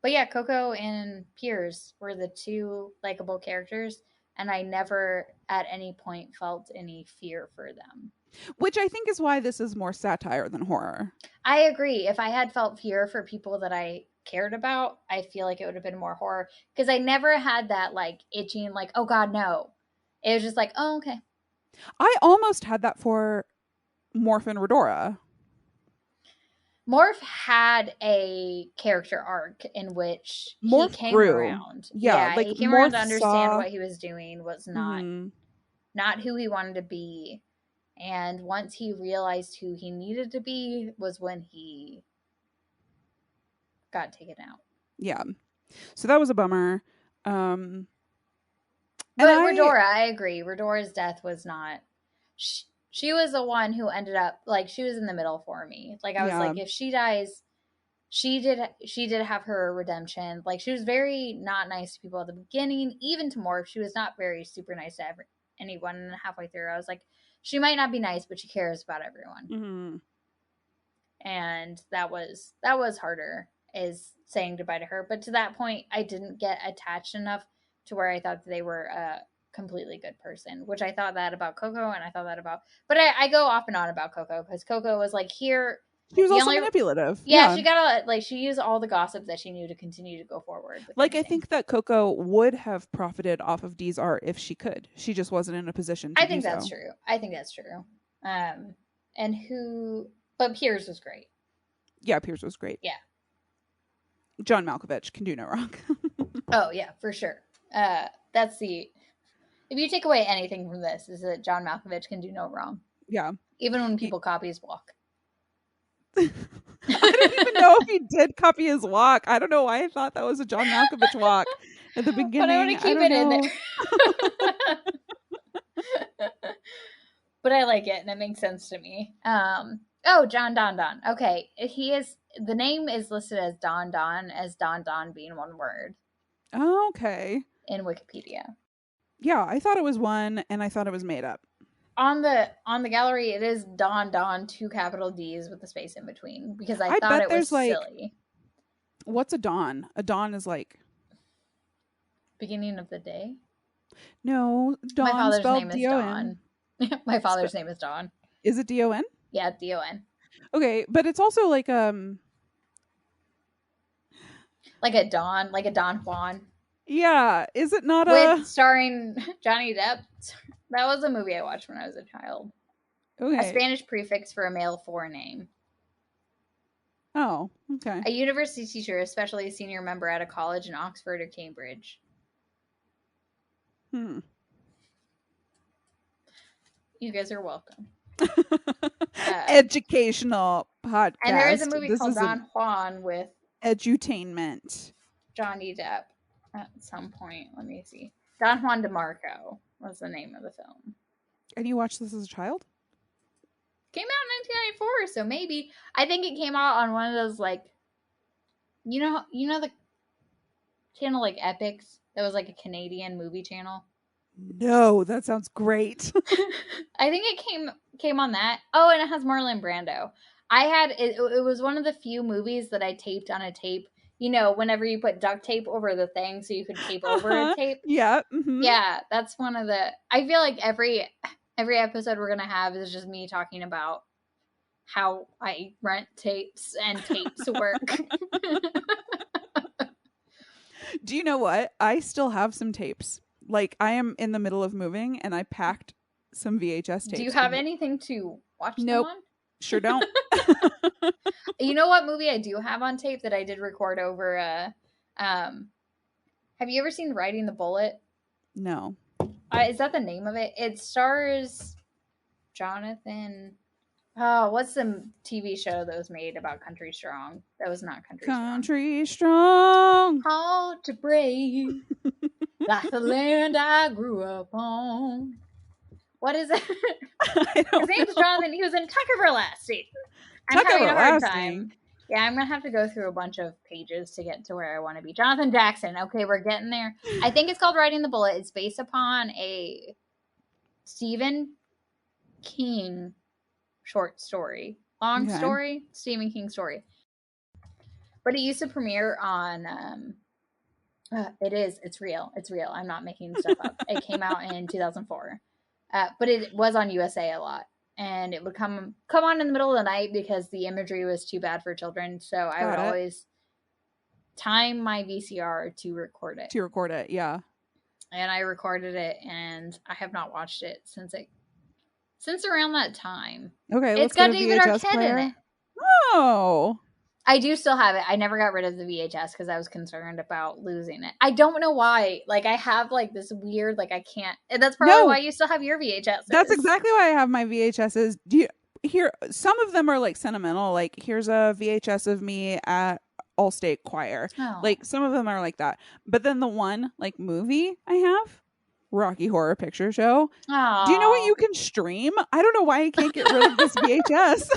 But yeah, Coco and Piers were the two likable characters, and I never at any point felt any fear for them. Which I think is why this is more satire than horror. I agree. If I had felt fear for people that I cared about, I feel like it would have been more horror, because I never had that like itching, like, oh god, no. It was just like, oh, okay. I almost had that for Morph and Redora. Morph had a character arc in which he came around. Yeah, like, he came around to understand what he was doing was not who he wanted to be. And once he realized who he needed to be was when he got taken out. Yeah. So that was a bummer. But Redora, I agree. Redora's death was not... She was the one who ended up... Like, she was in the middle for me. Like, I was like, if she dies... She did have her redemption. Like, she was very not nice to people at the beginning. Even to Morph, she was not very super nice to anyone. And halfway through, I was like, she might not be nice, but she cares about everyone. Mm-hmm. And that was harder, is saying goodbye to her. But to that point, I didn't get attached enough to where I thought that they were a completely good person, which I thought that about Coco, and I thought that about... But I go off and on about Coco, because Coco was like, here... She was also manipulative. Yeah, she got she used all the gossip that she knew to continue to go forward. Like, anything. I think that Coco would have profited off of Dee's art if she could. She just wasn't in a position to I think that's true. But Piers was great. Yeah, Piers was great. Yeah. John Malkovich can do no wrong. Oh, yeah, for sure. That's the... If you take away anything from this, is that John Malkovich can do no wrong. Yeah. Even when people copy his walk. I don't even know if he did copy his walk. I don't know why I thought that was a John Malkovich walk at the beginning. But I want to keep it in there. But I like it, and it makes sense to me. John Don Don. Okay, the name is listed as Don Don, as Don Don being one word. Oh, okay. In Wikipedia. Yeah, I thought it was one, and I thought it was made up. On the gallery, it is Don Don, 2 capital D's with the space in between, because I thought it was silly. What's a dawn? A dawn is like beginning of the day. No, dawn. My father's name is Don. My father's name is Don. Is it D-O-N? Yeah, D-O-N. Okay, but it's also like a Don, like a Don Juan. Yeah, is it not with starring Johnny Depp? That was a movie I watched when I was a child. Okay. A Spanish prefix for a male forename. Oh, okay. A university teacher, especially a senior member at a college in Oxford or Cambridge. You guys are welcome. Educational podcast. And there is a movie called Don Juan with edutainment. Johnny Depp at some point. Let me see. Don Juan DeMarco was the name of the film. And you watched this as a child? Came out in 1994, so maybe. I think it came out on one of those, like, you know the channel like Epix? That was like a Canadian movie channel. No, that sounds great. I think it came on that. Oh, and it has Marlon Brando. It was one of the few movies that I taped on a tape. you know, whenever you put duct tape over the thing so you could tape over a tape. Yeah. Mm-hmm. Yeah, that's one of the, I feel like every episode we're going to have is just me talking about how I rent tapes and tapes work. Do you know what? I still have some tapes. Like, I am in the middle of moving and I packed some VHS tapes. Do you have anything to watch them on? Sure don't. You know what movie I do have on tape that I did record over have you ever seen Riding the Bullet? No. Is that the name of it? It stars Jonathan. Oh, what's the TV show that was made about Country Strong? That was not Country Strong. Hard to break. Like the land I grew up on. What is it? His name's Jonathan. He was in Tuck Everlasting. I'm having a hard time. Yeah, I'm going to have to go through a bunch of pages to get to where I want to be. Jonathan Jackson. Okay, we're getting there. I think it's called Riding the Bullet. It's based upon a Stephen King short story. Long story. Stephen King story. But it used to premiere on... It's real. It's real. I'm not making stuff up. It came out in 2004. But it was on USA a lot. And it would come on in the middle of the night because the imagery was too bad for children. So I would always time my VCR to record it. Yeah. And I recorded it, and I have not watched it since around that time. Okay, it's got David Arquette in it. Oh. I do still have it. I never got rid of the VHS because I was concerned about losing it. I don't know why. Like, I have like this weird, like, I can't. And that's probably why you still have your VHS. That's exactly why I have my VHSs. Do you hear? Some of them are like sentimental. Like, here's a VHS of me at Allstate Choir. Oh. Like, some of them are like that. But then the one like movie I have, Rocky Horror Picture Show. Aww. Do you know what you can stream? I don't know why I can't get rid of this VHS.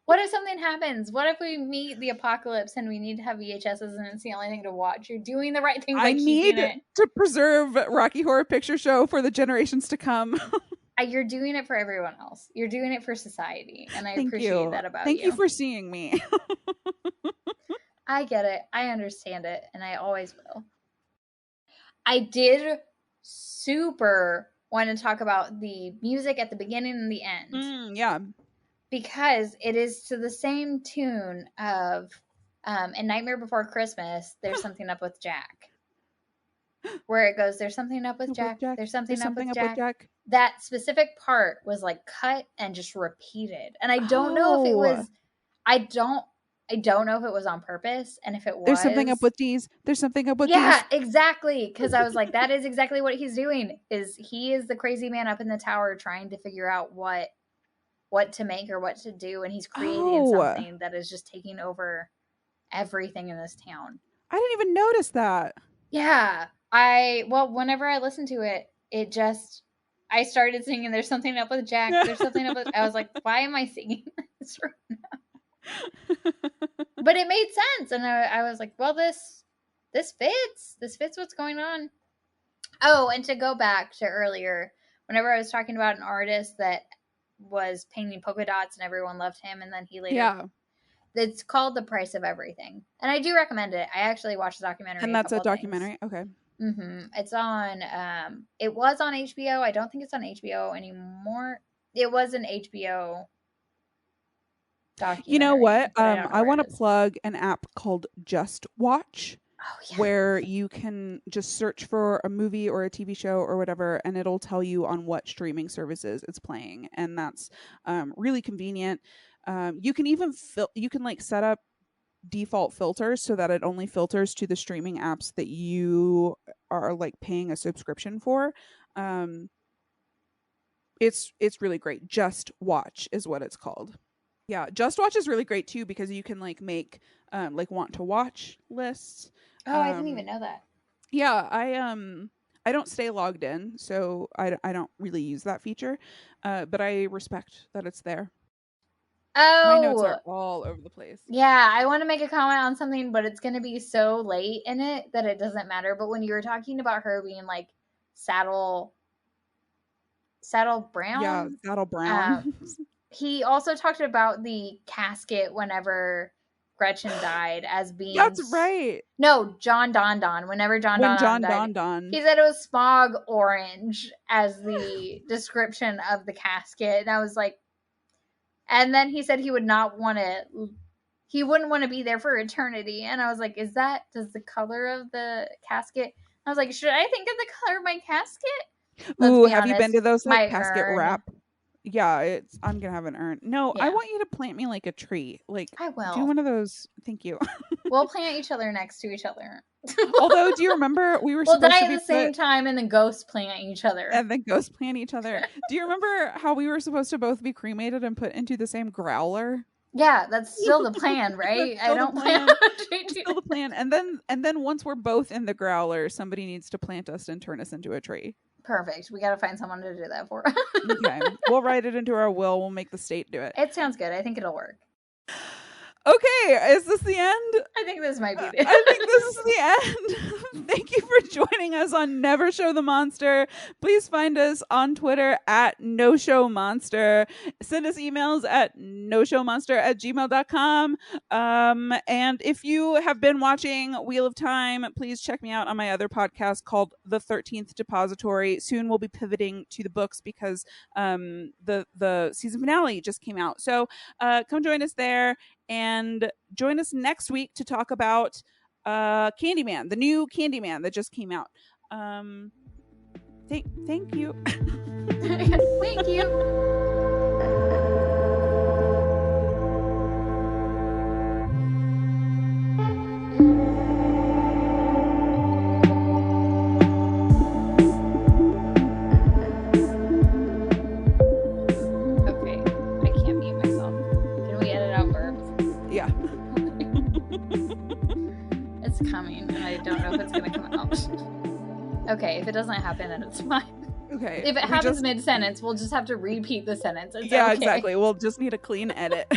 What if something happens? What if we meet the apocalypse and we need to have VHSs and it's the only thing to watch? You're doing the right thing by keeping it. To preserve Rocky Horror Picture Show for the generations to come. You're doing it for everyone else. You're doing it for society. And I appreciate that about you. Thank you for seeing me. I get it. I understand it. And I always will. I did super want to talk about the music at the beginning and the end. Yeah. Because it is to the same tune of in Nightmare Before Christmas, There's Something Up with Jack. Where it goes, there's something up with Jack. There's something up with Jack. That specific part was like cut and just repeated. And I don't know if it was I don't know if it was on purpose, and if it was, there's something up with these. There's something up with these. Yeah, exactly. Because I was like, that is exactly what he's doing. He is the crazy man up in the tower trying to figure out what to make or what to do, and he's creating something that is just taking over everything in this town. I didn't even notice that. Yeah, whenever I listened to it, I started singing "There's Something Up with Jack." There's something up with. I was like, why am I singing this right now? But it made sense, and I was like, well, this fits. This fits what's going on. Oh, and to go back to earlier, whenever I was talking about an artist that was painting polka dots and everyone loved him, and then he later it's called The Price of Everything, and I do recommend it. I actually watched the documentary, and that's a documentary. Okay. It's on it was on HBO. I don't think it's on HBO anymore. It was an HBO documentary. You know what, I want to plug an app called Just Watch. Oh, yeah. Where you can just search for a movie or a TV show or whatever, and it'll tell you on what streaming services it's playing, and that's really convenient. You can even like set up default filters so that it only filters to the streaming apps that you are like paying a subscription for. It's really great. Just Watch is what it's called. Yeah, Just Watch is really great too because you can like make like want to watch lists. Oh, I didn't even know that. Yeah, I don't stay logged in, so I don't really use that feature, but I respect that it's there. Oh, my notes are all over the place. Yeah, I want to make a comment on something, but it's going to be so late in it that it doesn't matter. But when you were talking about her being like Saddle Brown, yeah, Saddle Brown. He also talked about the casket whenever Gretchen died as being... That's right. No, John Don. Whenever John Don died, he said it was smog orange as the description of the casket. And I was like... And then he said he would not want to... He wouldn't want to be there for eternity. And I was like, does the color of the casket... I was like, should I think of the color of my casket? Ooh, have you been to those like casket wrap? Yeah, I'm gonna have an urn. No, yeah. I want you to plant me like a tree. Like, I will do one of those. Thank you. We'll plant each other next to each other. Although, do you remember we were we'll die at the same time and then ghost plant each other. And then ghost plant each other. Do you remember how we were supposed to both be cremated and put into the same growler? Yeah, that's still the plan, right? I don't plan. Still the plan. And then once we're both in the growler, somebody needs to plant us and turn us into a tree. Perfect. We got to find someone to do that for. Okay. We'll write it into our will. We'll make the state do it. It sounds good. I think it'll work. Okay, is this the end? I think this might be the end. I think this is the end. Thank you for joining us on Never Show the Monster. Please find us on Twitter at NoShowMonster. Send us emails at noshowmonster@gmail.com. And if you have been watching Wheel of Time, please check me out on my other podcast called The 13th Depository. Soon we'll be pivoting to the books because the season finale just came out. So come join us there. And join us next week to talk about CANDYMAN, the new CANDYMAN that just came out. Thank you. Thank you. Coming, and I don't know if it's going to come out. Okay, if it doesn't happen, then it's fine. Okay. If it happens mid-sentence, we'll just have to repeat the sentence. It's yeah, okay. Exactly. We'll just need a clean edit.